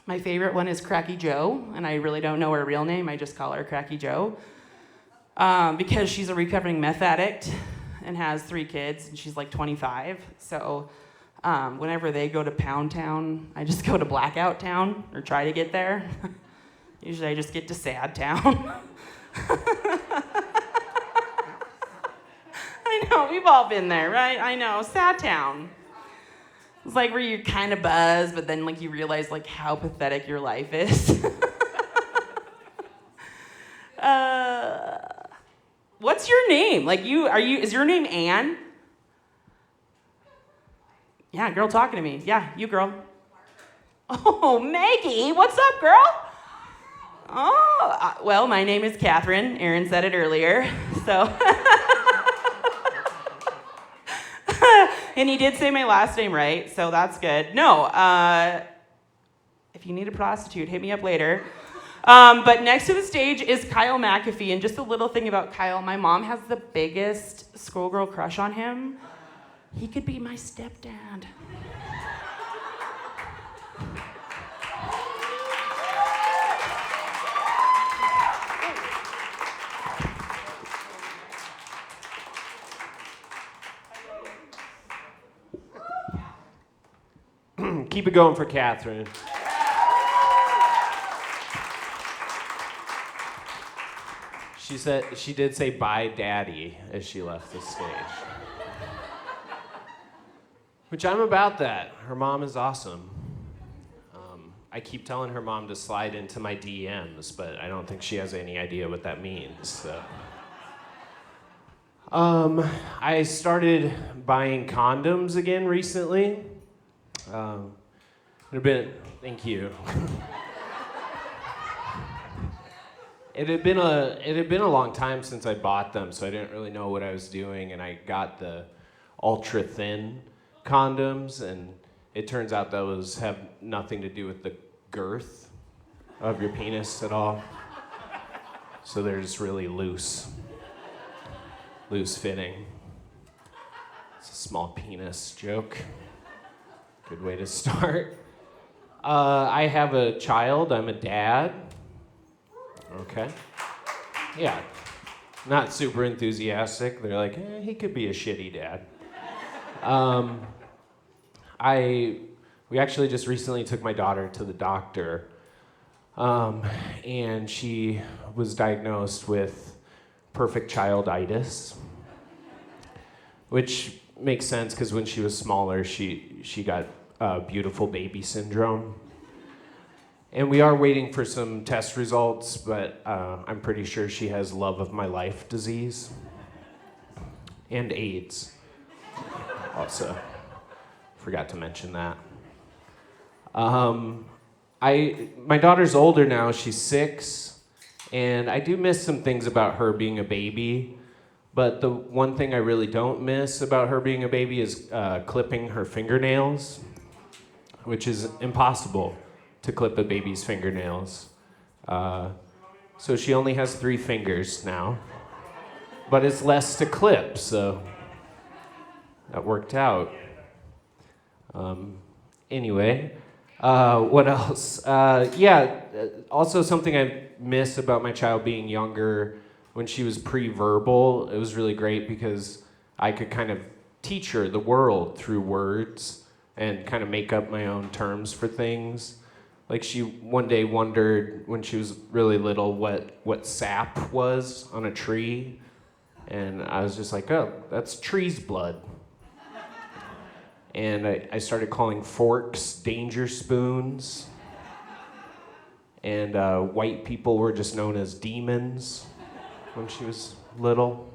My favorite one is Cracky Joe, and I really don't know her real name. I just call her Cracky Joe. Because she's a recovering meth addict and has 3 kids, and she's like 25. So whenever they go to Pound Town, I just go to Blackout Town, or try to get there. Usually I just get to Sad Town. I know, we've all been there, right? I know, Sad Town. It's like where you're kind of buzzed, but then like you realize like how pathetic your life is. What's your name? Like is your name Anne? Yeah, girl talking to me. Yeah, you girl. Oh, Maggie, what's up, girl? Oh, well, my name is Catherine. Aaron said it earlier, so. And he did say my last name right, so that's good. No, if you need a prostitute, hit me up later. But next to the stage is Kyle McAfee, and just a little thing about Kyle, my mom has the biggest schoolgirl crush on him. He could be my stepdad. Keep it going for Catherine. She did say bye daddy as she left the stage. Which I'm about that. Her mom is awesome. I keep telling her mom to slide into my DMs, but I don't think she has any idea what that means. So. I started buying condoms again recently. Thank you. It had been a long time since I bought them, so I didn't really know what I was doing, and I got the ultra thin condoms, and it turns out those have nothing to do with the girth of your penis at all. So they're just really loose fitting. It's a small penis joke. Good way to start. I have a child. I'm a dad. Okay. Yeah. Not super enthusiastic. They're like, he could be a shitty dad. We actually just recently took my daughter to the doctor, and she was diagnosed with perfect childitis, which makes sense because when she was smaller, she got beautiful baby syndrome. And we are waiting for some test results, but I'm pretty sure she has love of my life disease and AIDS. Also, forgot to mention that. My daughter's older now, she's 6, and I do miss some things about her being a baby, but the one thing I really don't miss about her being a baby is clipping her fingernails, which is impossible to clip a baby's fingernails. So she only has 3 fingers now, but it's less to clip, so that worked out. Anyway, what else? Also something I miss about my child being younger, when she was pre-verbal, it was really great because I could kind of teach her the world through words and kind of make up my own terms for things. Like she one day wondered when she was really little what sap was on a tree. And I was just like, oh, that's tree's blood. And I started calling forks danger spoons. and white people were just known as demons when she was little.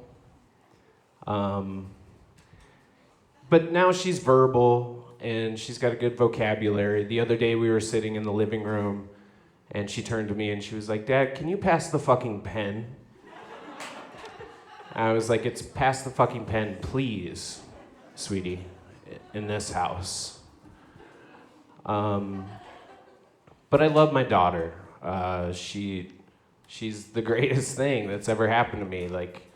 But now she's verbal and she's got a good vocabulary. The other day we were sitting in the living room and she turned to me and she was like, "Dad, can you pass the fucking pen?" I was like, "It's pass the fucking pen, please, sweetie, in this house." But I love my daughter. She's the greatest thing that's ever happened to me. Like,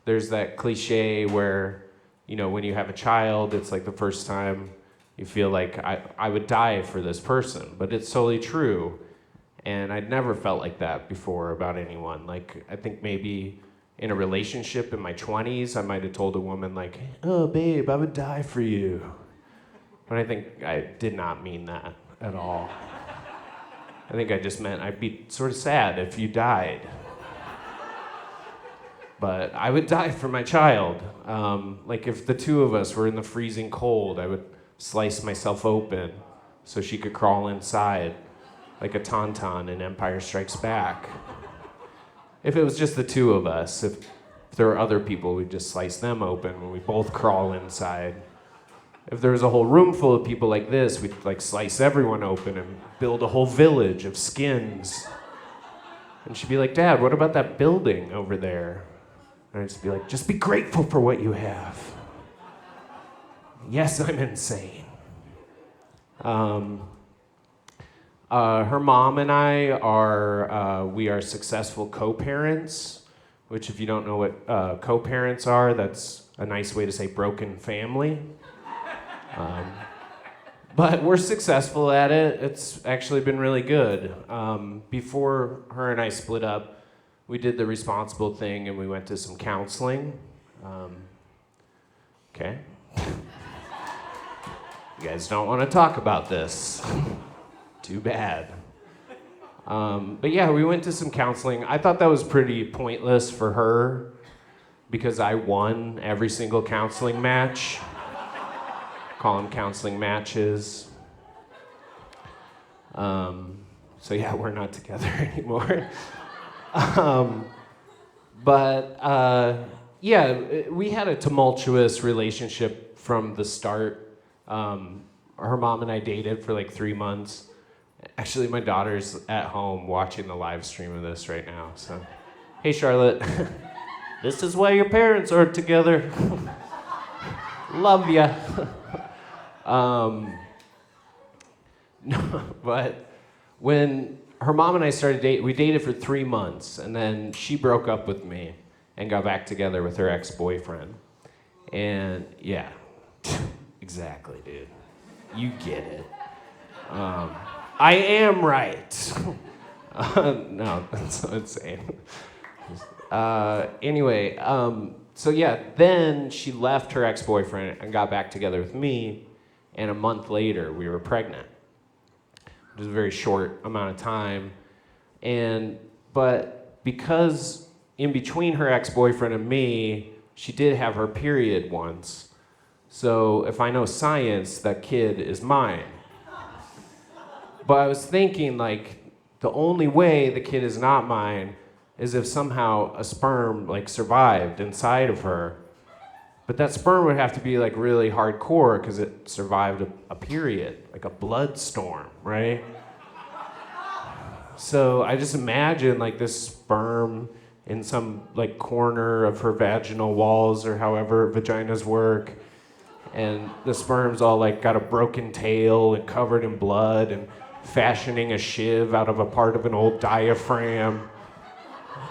there's that cliche where, you know, when you have a child, it's like the first time you feel like I would die for this person, but it's totally true. And I'd never felt like that before about anyone. Like, I think maybe in a relationship in my 20s, I might have told a woman like, "Oh, babe, I would die for you." But I think I did not mean that at all. I think I just meant I'd be sort of sad if you died. But I would die for my child. Like if the two of us were in the freezing cold, I would slice myself open so she could crawl inside like a tauntaun in Empire Strikes Back. If it was just the two of us, if there were other people, we'd just slice them open and we both crawl inside. If there was a whole room full of people like this, we'd like slice everyone open and build a whole village of skins. And she'd be like, "Dad, what about that building over there?" And I'd just be like, "Just be grateful for what you have." Yes, I'm insane. Her mom and I we are successful co-parents, which if you don't know what co-parents are, that's a nice way to say broken family. But we're successful at it. It's actually been really good. Before her and I split up, we did the responsible thing and we went to some counseling. Okay. You guys don't want to talk about this. Too bad. But yeah, we went to some counseling. I thought that was pretty pointless for her because I won every single counseling match. Call them counseling matches. So yeah, we're not together anymore. Yeah, we had a tumultuous relationship from the start. Her mom and I dated for like 3 months. Actually, my daughter's at home watching the live stream of this right now. So, hey, Charlotte. This is why your parents aren't together. Love ya. No, but when her mom and I started dating, we dated for 3 months, and then she broke up with me and got back together with her ex-boyfriend. And yeah, exactly, dude. You get it. I am right. No, that's so insane. Anyway, so yeah, then she left her ex-boyfriend and got back together with me, and a month later we were pregnant. It was a very short amount of time, but because in between her ex-boyfriend and me, she did have her period once. So if I know science, that kid is mine. But I was thinking, like, the only way the kid is not mine is if somehow a sperm, like, survived inside of her. But that sperm would have to be, like, really hardcore because it survived a period, like a blood storm, right? So I just imagine, like, this sperm in some, like, corner of her vaginal walls or however vaginas work. And the sperm's all, like, got a broken tail and covered in blood and fashioning a shiv out of a part of an old diaphragm.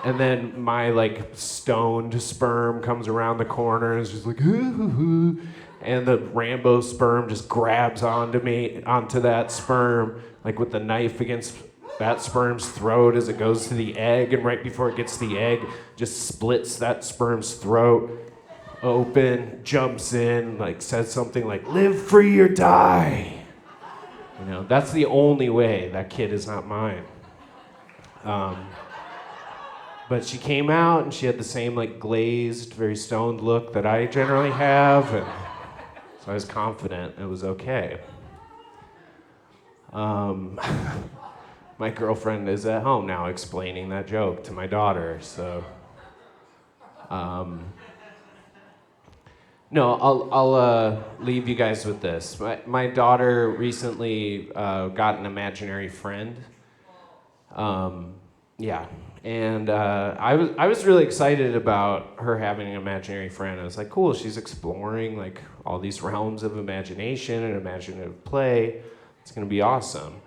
And then my, like, stoned sperm comes around the corner and is just like, hoo. And the Rambo sperm just grabs onto that sperm, like with the knife against that sperm's throat as it goes to the egg. And right before it gets to the egg, just splits that sperm's throat open, jumps in, like says something like, "Live free or die." You know, that's the only way that kid is not mine. But she came out and she had the same like glazed, very stoned look that I generally have, and so I was confident it was okay. My my girlfriend is at home now explaining that joke to my daughter. So, no, I'll leave you guys with this. My daughter recently got an imaginary friend. Yeah, and I was really excited about her having an imaginary friend. I was like, cool, she's exploring like all these realms of imagination and imaginative play. It's gonna be awesome.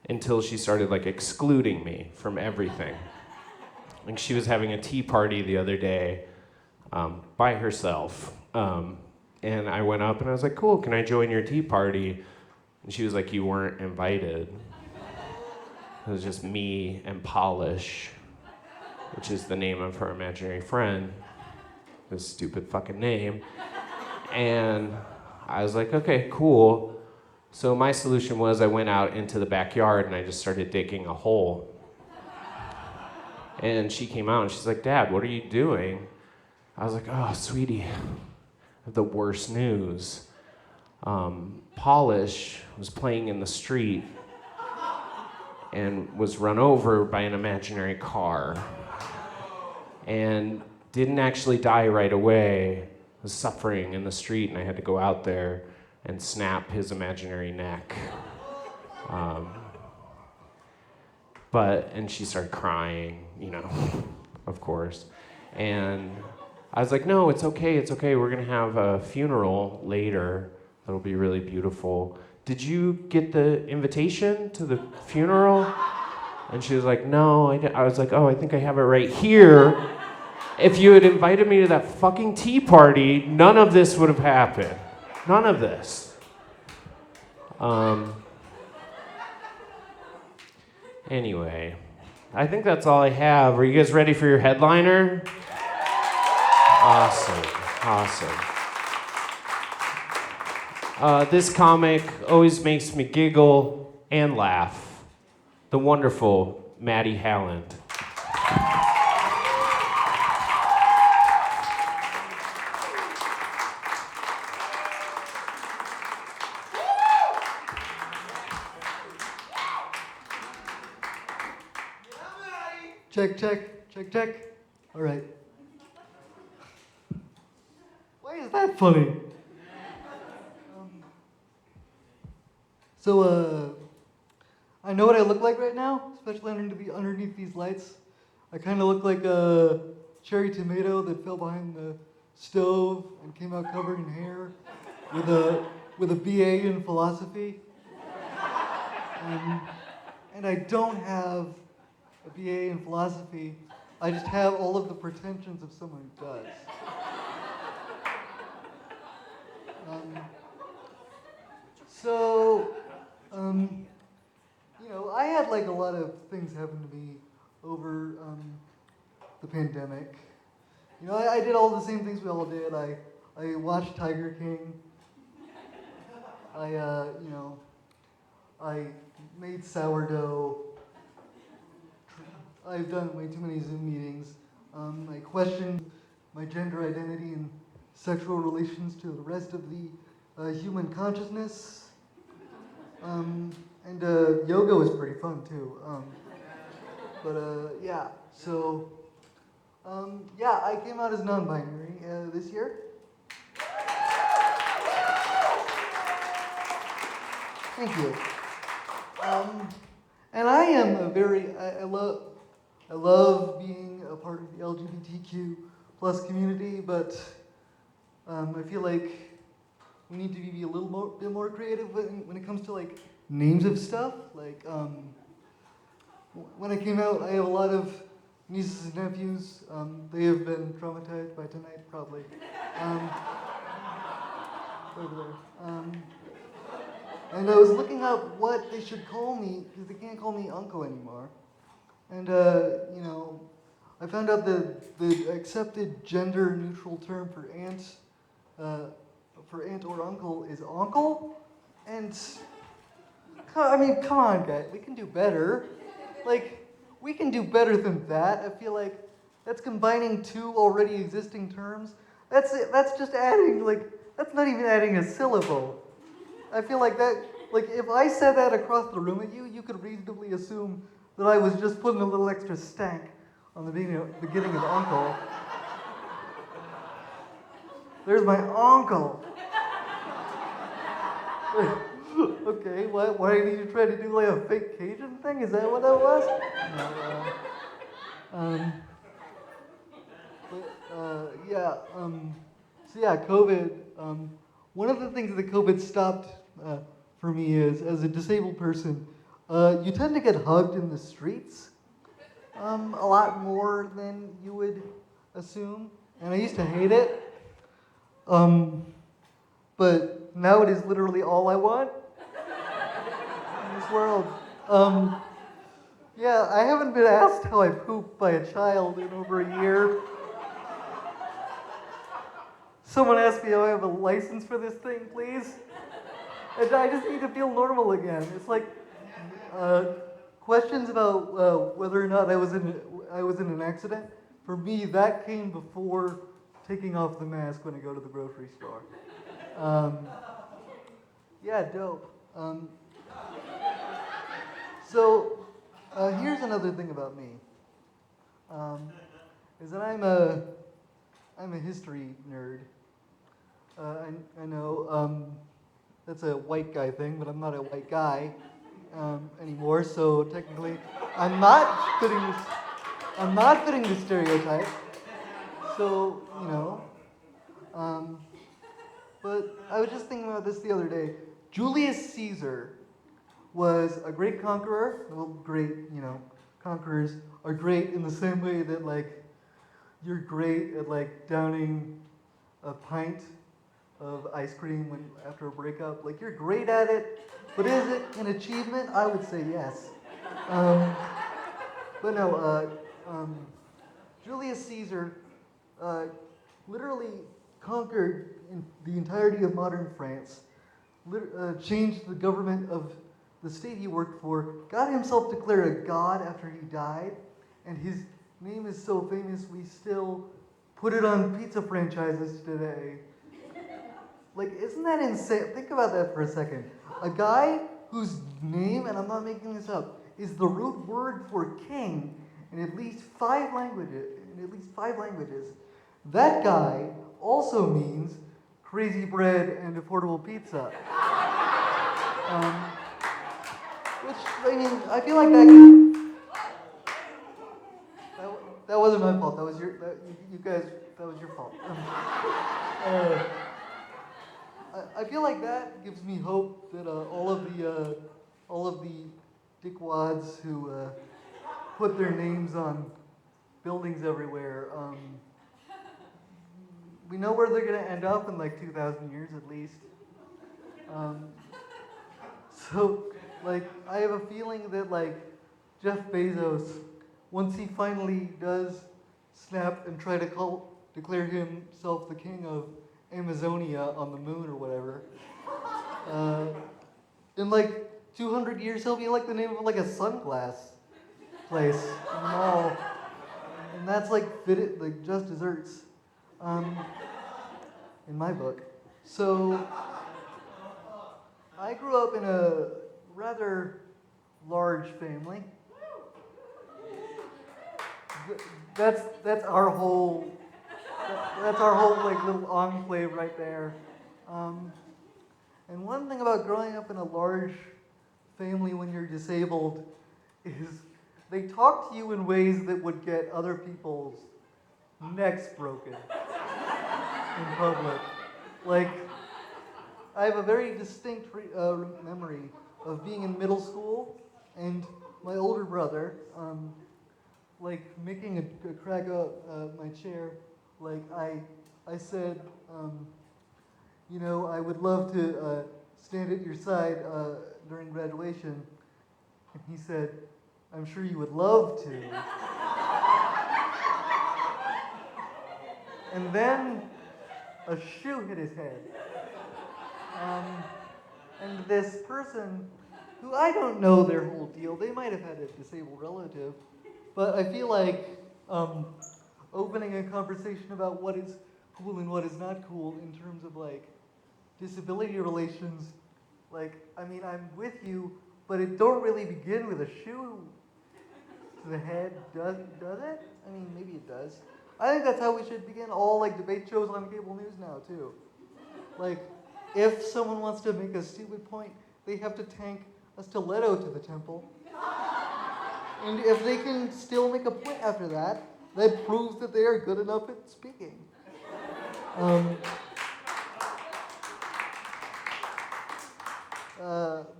Until she started like excluding me from everything. Like she was having a tea party the other day by herself. And I went up and I was like, cool, can I join your tea party? And she was like, you weren't invited. It was just me and Polish, which is the name of her imaginary friend. This stupid fucking name. And I was like, okay, cool. So my solution was I went out into the backyard and I just started digging a hole. And she came out and she's like, Dad, what are you doing? I was like, oh, sweetie, I have the worst news. Polish was playing in the street and was run over by an imaginary car and didn't actually die right away, was suffering in the street, and I had to go out there and snap his imaginary neck. And she started crying, you know, of course. And I was like, no, it's okay, we're gonna have a funeral later that'll be really beautiful. Did you get the invitation to the funeral? And she was like, no, I was like, oh, I think I have it right here. If you had invited me to that fucking tea party, none of this would have happened. None of this. Anyway, I think that's all I have. Are you guys ready for your headliner? Awesome. This comic always makes me giggle and laugh. The wonderful Maddie Halland. Check. All right. Why is that funny? I know what I look like right now, especially underneath these lights. I kind of look like a cherry tomato that fell behind the stove and came out covered in hair with a BA in philosophy. And I don't have a BA in philosophy. I just have all of the pretensions of someone who does. I had like a lot of things happen to me over the pandemic. I did all the same things we all did. I watched Tiger King. I made sourdough. I've done way too many Zoom meetings. I questioned my gender identity and sexual relations to the rest of the human consciousness. And yoga was pretty fun too. I came out as non-binary this year. Thank you. And I am I love being a part of the LGBTQ plus community, but I feel like we need to be a bit more creative when it comes to like names of stuff. Like when I came out, I have a lot of nieces and nephews. They have been traumatized by tonight, probably. Over there. And I was looking up what they should call me, because they can't call me Uncle anymore. And, I found out the accepted gender-neutral term for aunt or uncle is uncle. And, come on, guys, we can do better. Like, we can do better than that. I feel like that's combining two already existing terms. That's just adding, that's not even adding a syllable. I feel like that, if I said that across the room at you, you could reasonably assume that I was just putting a little extra stank on the beginning of Uncle. There's my uncle. Okay, why did you try to do like a fake Cajun thing? Is that what that was? No, so yeah, COVID. One of the things that COVID stopped for me is, as a disabled person, you tend to get hugged in the streets a lot more than you would assume, and I used to hate it. But now it is literally all I want in this world. Yeah, I haven't been asked how I poop by a child in over a year. Someone asked me, do I have a license for this thing, please? And I just need to feel normal again. It's like questions about whether or not I was in an accident. For me, that came before taking off the mask when I go to the grocery store. Yeah, dope. So here's another thing about me. Is that I'm a history nerd. I know that's a white guy thing, but I'm not a white guy anymore. So technically, I'm not fitting the stereotype. So you know. But I was just thinking about this the other day. Julius Caesar was a great conqueror. Well, great, conquerors are great in the same way that, like, you're great at, like, downing a pint of ice cream after a breakup. Like, you're great at it, but is it an achievement? I would say yes. But no, Julius Caesar literally conquered the entirety of modern France, changed the government of the state he worked for, got himself declared a god after he died, and his name is so famous we still put it on pizza franchises today. Like, isn't that insane? Think about that for a second. A guy whose name, and I'm not making this up, is the root word for king in at least 5 languages. That guy also means crazy bread and affordable pizza. Which, I mean, I feel like that wasn't my fault. That was that was your fault. I feel like that gives me hope that all of the dickwads who put their names on buildings everywhere, we know where they're going to end up in like 2,000 years at least. So, like, I have a feeling that, like, Jeff Bezos, once he finally does snap and try to declare himself the king of Amazonia on the moon or whatever, in like 200 years he'll be like the name of like a sunglass place in the mall, and that's like fitted, like just desserts, in my book. So I grew up in a rather large family. That's our whole like little enclave right there. And one thing about growing up in a large family when you're disabled is they talk to you in ways that would get other people's necks broken in public. Like, I have a very distinct memory of being in middle school and my older brother, like making a crack up my chair. Like I said, I would love to stand at your side during graduation. And he said, I'm sure you would love to. And then a shoe hit his head. And this person, who I don't know their whole deal, they might have had a disabled relative, but I feel like opening a conversation about what is cool and what is not cool in terms of like disability relations, like, I mean, I'm with you, but it don't really begin with a shoe to the head. Does it? I mean, maybe it does. I think that's how we should begin all like debate shows on cable news now too. Like, if someone wants to make a stupid point, they have to tank a stiletto to the temple. And if they can still make a point after that, that proves that they are good enough at speaking.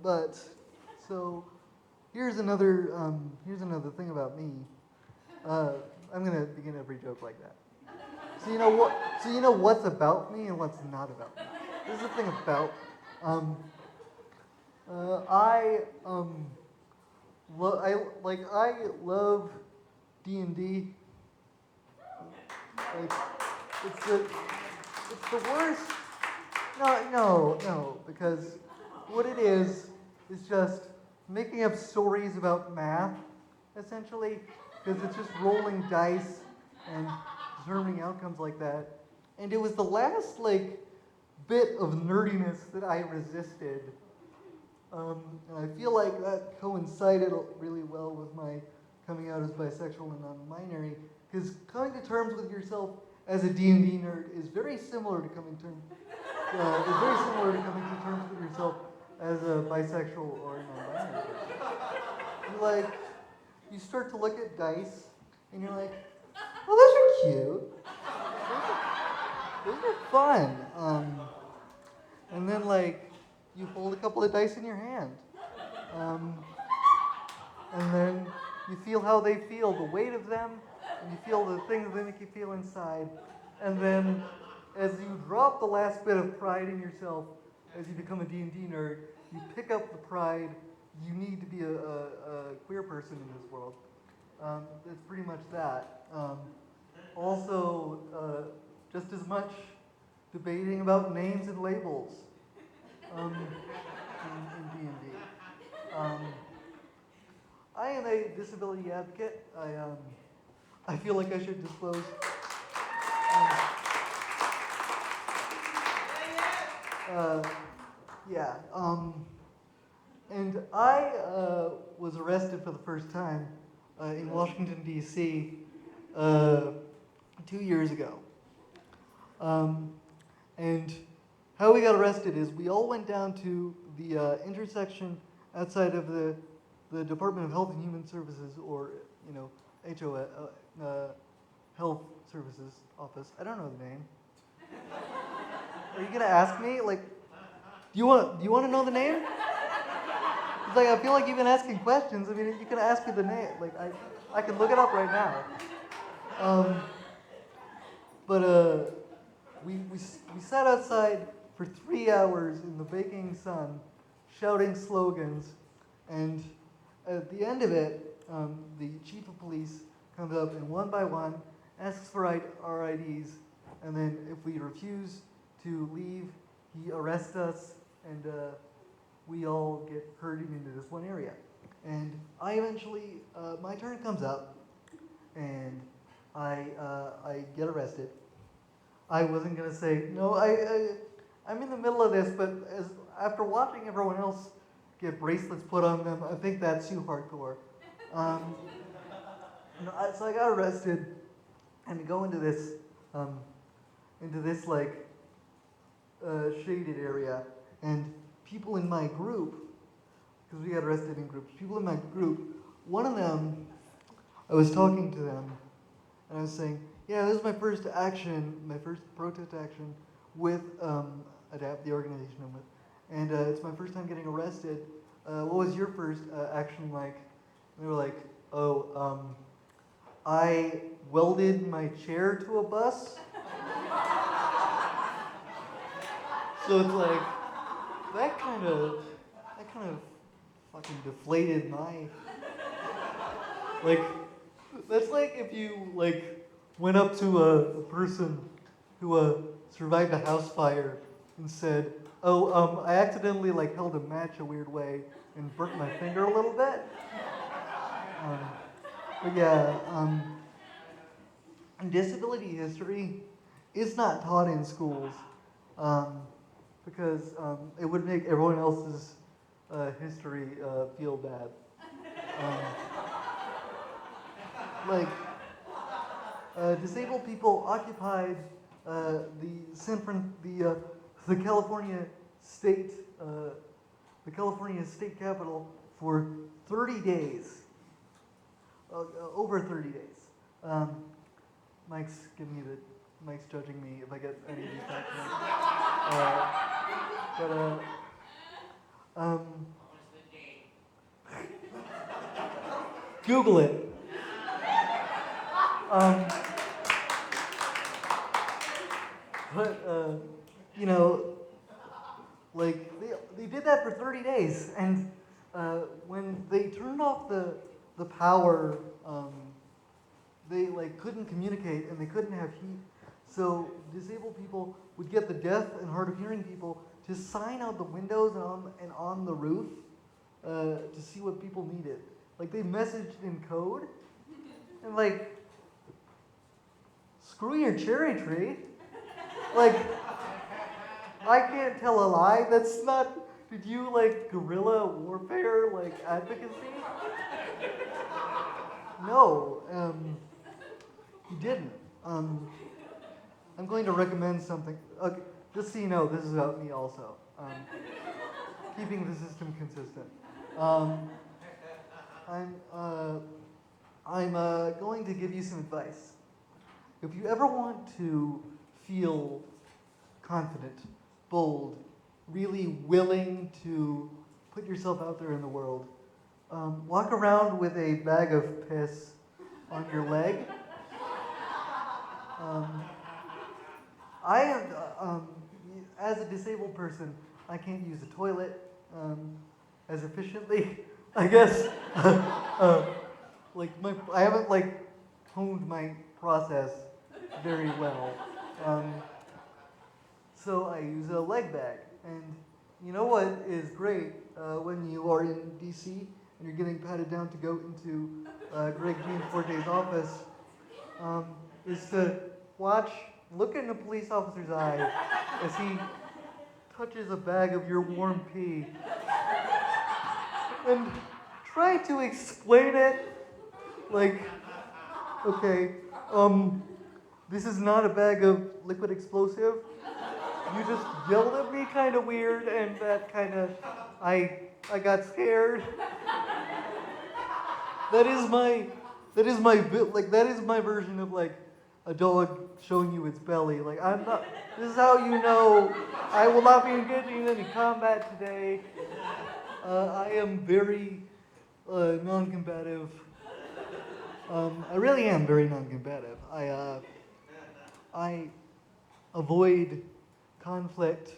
But so here's another thing about me. I'm gonna begin every joke like that. So you know what? So you know what's about me and what's not about me. This is the thing about. I love D&D. Like it's the worst. No, because what it is just making up stories about math, essentially, because it's just rolling dice and determining outcomes like that. And it was the last bit of nerdiness that I resisted. And I feel like that coincided really well with my coming out as bisexual and non-binary, because coming to terms with yourself as a D&D nerd is very similar to coming to terms with yourself as a bisexual or non-binary person. You start to look at dice, and you're like, oh, those are cute. Those are fun. And then you hold a couple of dice in your hand. And then you feel how they feel, the weight of them, and you feel the things they make you feel inside. And then as you drop the last bit of pride in yourself, as you become a D&D nerd, you pick up the pride you need to be a queer person in this world. It's pretty much that. Also, just as much debating about names and labels in D&D. I am a disability advocate. I feel like I should disclose. And I was arrested for the first time in Washington, D.C. 2 years ago. And how we got arrested is we all went down to the intersection outside of the Department of Health and Human Services, or HOS, Health Services Office. I don't know the name. Are you gonna ask me? Do you want to know the name? It's I feel like you've been asking questions. I mean, you can ask me the name. I can look it up right now. We sat outside for 3 hours in the baking sun, shouting slogans, and at the end of it, the chief of police comes up and one by one asks for our IDs, and then if we refuse to leave, he arrests us, and we all get herded into this one area. And I eventually, my turn comes up, and I get arrested. I wasn't gonna say, no, I'm in the middle of this, but after watching everyone else get bracelets put on them, I think that's too hardcore. So I got arrested, and we go into this shaded area, and people in my group, because we got arrested in groups, people in my group, one of them, I was talking to them, and I was saying, yeah, this is my first protest action with ADAPT, the organization I'm with, and it's my first time getting arrested. What was your first action like? And they were like, I welded my chair to a bus. So it's that kind of fucking deflated my, that's like if you went up to a person who survived a house fire and said, I accidentally held a match a weird way and burnt my finger a little bit. Disability history is not taught in schools because it would make everyone else's history feel bad. like disabled people occupied the California state capitol for 30 days, over 30 days. Mike's judging me if I get any of these facts wrong. Google it. You know, like they did that for 30 days, and when they turned off the power, they like couldn't communicate and they couldn't have heat. So disabled people would get the deaf and hard of hearing people to sign out the windows and on the roof to see what people needed. Like they messaged in code, and like, screw your cherry tree. Like, I can't tell a lie. That's not. Did you like guerrilla warfare, like advocacy? No, you didn't. I'm going to recommend something. Okay, just so you know, this is about me also. Keeping the system consistent. I'm going to give you some advice. If you ever want to feel confident, bold, really willing to put yourself out there in the world, walk around with a bag of piss on your leg. As a disabled person, I can't use the toilet as efficiently, I guess. I haven't like honed my process very well. So I use a leg bag. And you know what is great when you are in DC and you're getting patted down to go into Greg Gianforte's office is to look in a police officer's eye as he touches a bag of your warm pee and try to explain it like, okay, this is not a bag of liquid explosive. You just yelled at me kind of weird, and that kind of, I got scared. That is my version of like a dog showing you its belly. Like, this is how you know I will not be engaging in any combat today. I am very non-combative. I really am very non-combative. I avoid conflict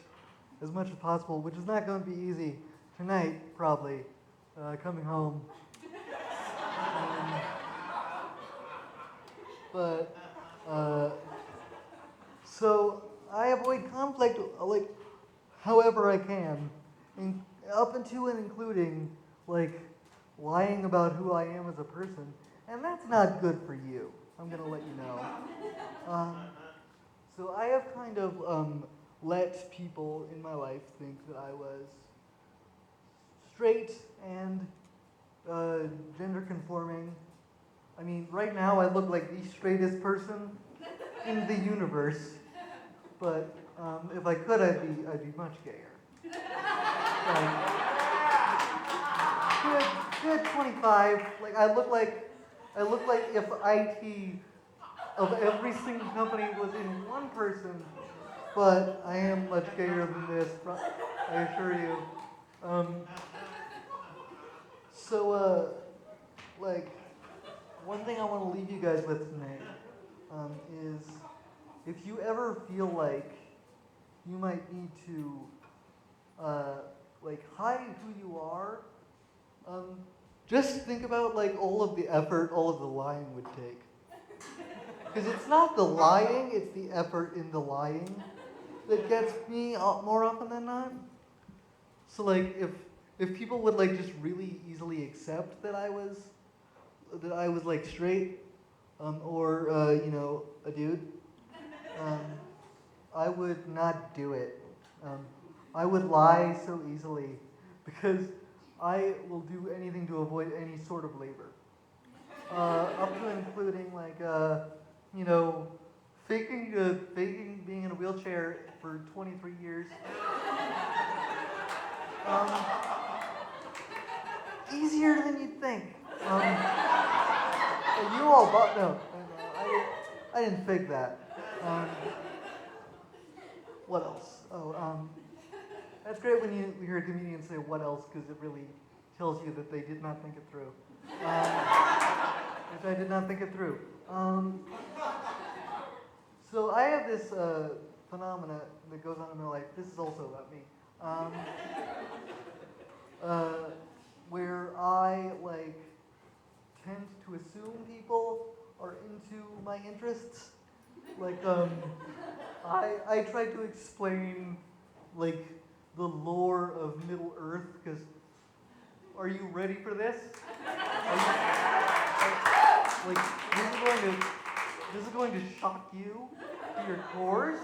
as much as possible, which is not going to be easy tonight, probably, coming home. So I avoid conflict like however I can, and up into and including like lying about who I am as a person, and that's not good for you. I'm gonna let you know. So I have kind of let people in my life think that I was straight and gender conforming. I mean, right now I look like the straightest person in the universe, but if I could, I'd be much gayer. Good 25. Like I look like if IT of every single company was in one person, but I am much gayer than this, I assure you. One thing I want to leave you guys with tonight is if you ever feel like you might need to hide who you are, just think about like all of the effort, all of the lying would take. Because it's not the lying, it's the effort in the lying that gets me more often than not. So like if people would like just really easily accept that I was like straight or a dude, I would not do it. I would lie so easily because I will do anything to avoid any sort of labor. up to and including like, faking being in a wheelchair for 23 years. Easier than you'd think. You all bought, no, I didn't fake that. What else? That's great when you hear a comedian say what else, because it really tells you that they did not think it through. Which I did not think it through. So I have this phenomena that goes on in my life. This is also about me. Where I tend to assume people are into my interests. I try to explain the lore of Middle Earth, because are you ready for this? This is going to shock you to your cores.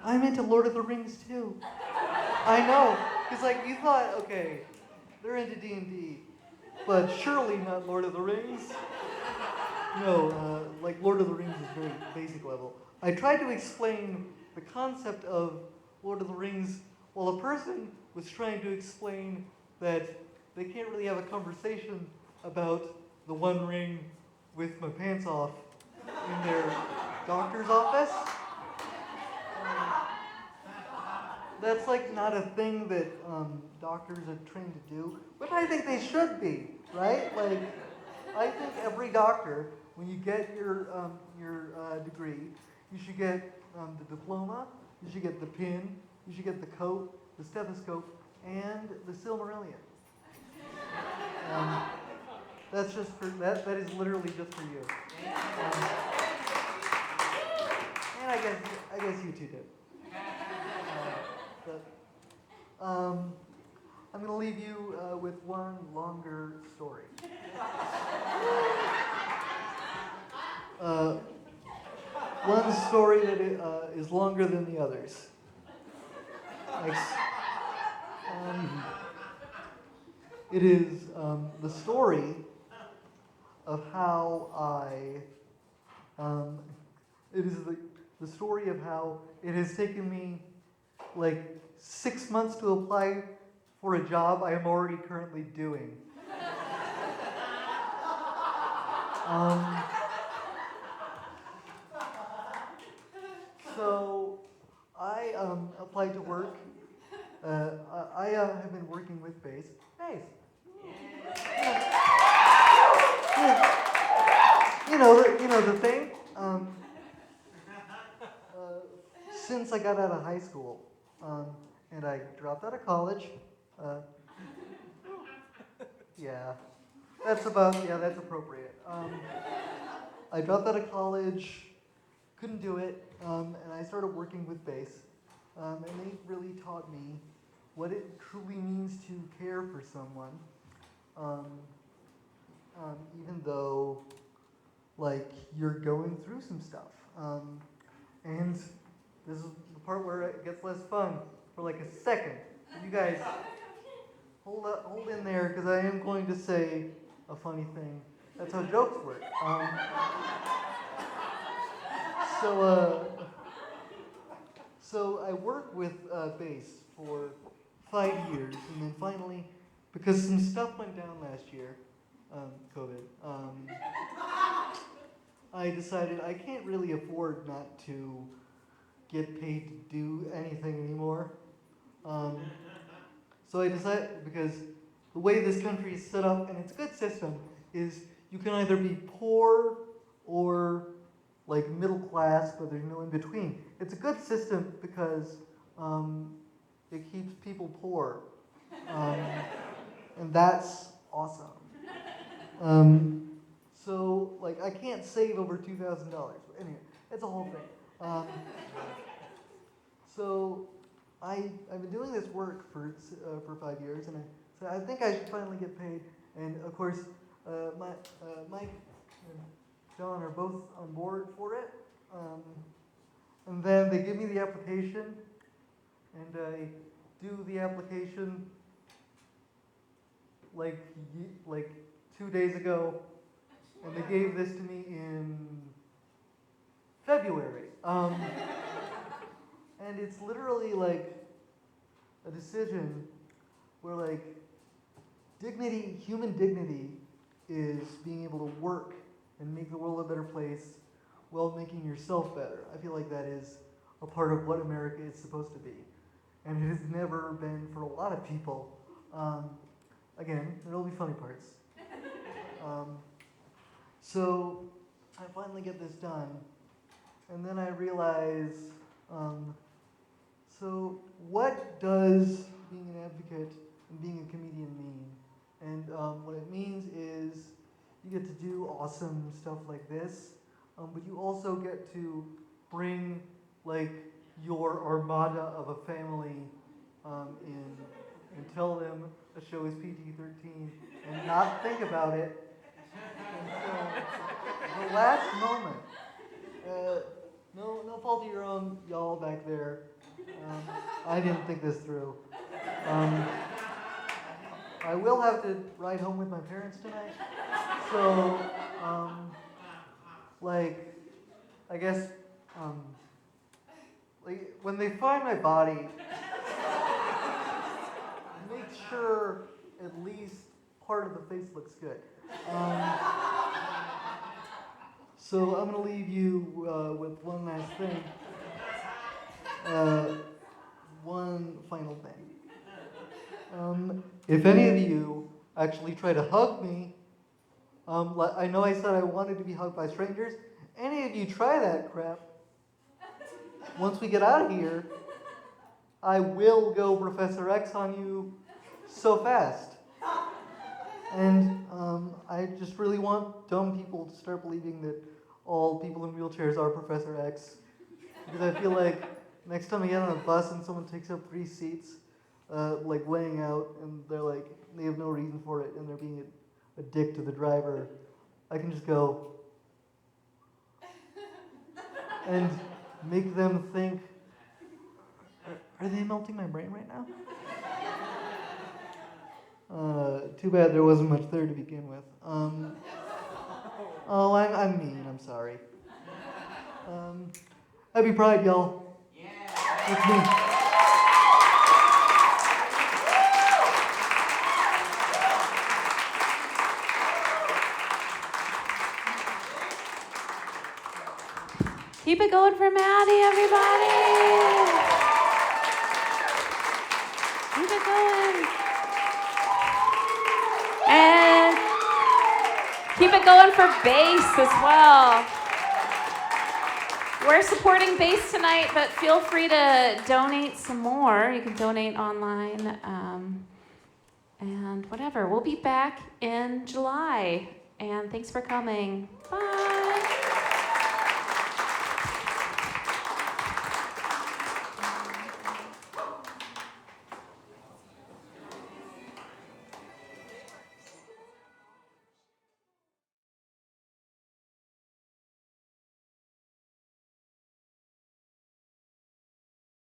I'm into Lord of the Rings too. I know, because you thought, okay, they're into D&D, but surely not Lord of the Rings. No, Lord of the Rings is very basic level. I tried to explain the concept of Lord of the Rings while a person was trying to explain that they can't really have a conversation about the One Ring with my pants off in their doctor's office. That's not a thing that doctors are trained to do, but I think they should be, right? I think every doctor, when you get your degree, you should get the diploma, you should get the pin, you should get the coat, the stethoscope, and the Silmarillion. That's just for that is literally just for you. And I guess you two do. I'm going to leave you with one longer story. One story that is longer than the others. It is the story of how it is the story of how it has taken me 6 months to apply for a job I am already currently doing. So I applied to work. I have been working with Base. Base. You know the thing. Since I got out of high school, and I dropped out of college. That's appropriate. I dropped out of college, couldn't do it, and I started working with Base, and they really taught me what it truly means to care for someone, even though you're going through some stuff. And this is the part where it gets less fun for a second. You guys, hold in there, because I am going to say a funny thing. That's how jokes work. So I worked with Base for 5 years, and then finally, because some stuff went down last year, COVID, I decided I can't really afford not to get paid to do anything anymore. So I decided, because the way this country is set up, and it's a good system, is you can either be poor or middle class, but there's no in between. It's a good system because it keeps people poor, and that's awesome. So I can't save over $2,000. Anyway, it's a whole thing. So I've been doing this work for 5 years, and so I think I should finally get paid. And of course, Mike and John are both on board for it. And then they give me the application, and I do the application 2 days ago, and they gave this to me in February. And it's literally like a decision where like dignity, human dignity, is being able to work and make the world a better place while making yourself better. I feel like that is a part of what America is supposed to be. And it has never been for a lot of people. Again, there'll be funny parts. So I finally get this done, and then I realize, so what does being an advocate and being a comedian mean? And what it means is you get to do awesome stuff like this, but you also get to bring like your armada of a family in and tell them a show is PG-13 and not think about it until the last moment. No fault of your own, y'all back there. I didn't think this through. I will have to ride home with my parents tonight. So, like, I guess, like, when they find my body, make sure at least part of the face looks good. So I'm going to leave you with one last thing. One final thing. If any of you actually try to hug me, I know I said I wanted to be hugged by strangers. Any of you try that crap, once we get out of here, I will go Professor X on you so fast. And I just really want dumb people to start believing that all people in wheelchairs are Professor X. Because I feel like next time I get on a bus and someone takes up 3 seats, like laying out, and they're like, they have no reason for it, and they're being a dick to the driver, I can just go and make them think, are they melting my brain right now? Too bad there wasn't much there to begin with. Oh, I'm mean, I'm sorry. Happy Pride, y'all. Yeah. That's me. Keep it going for Maddie, everybody. Keep it going. And keep it going for bass as well. We're supporting bass tonight, but feel free to donate some more. You can donate online and whatever. We'll be back in July. And thanks for coming. Bye.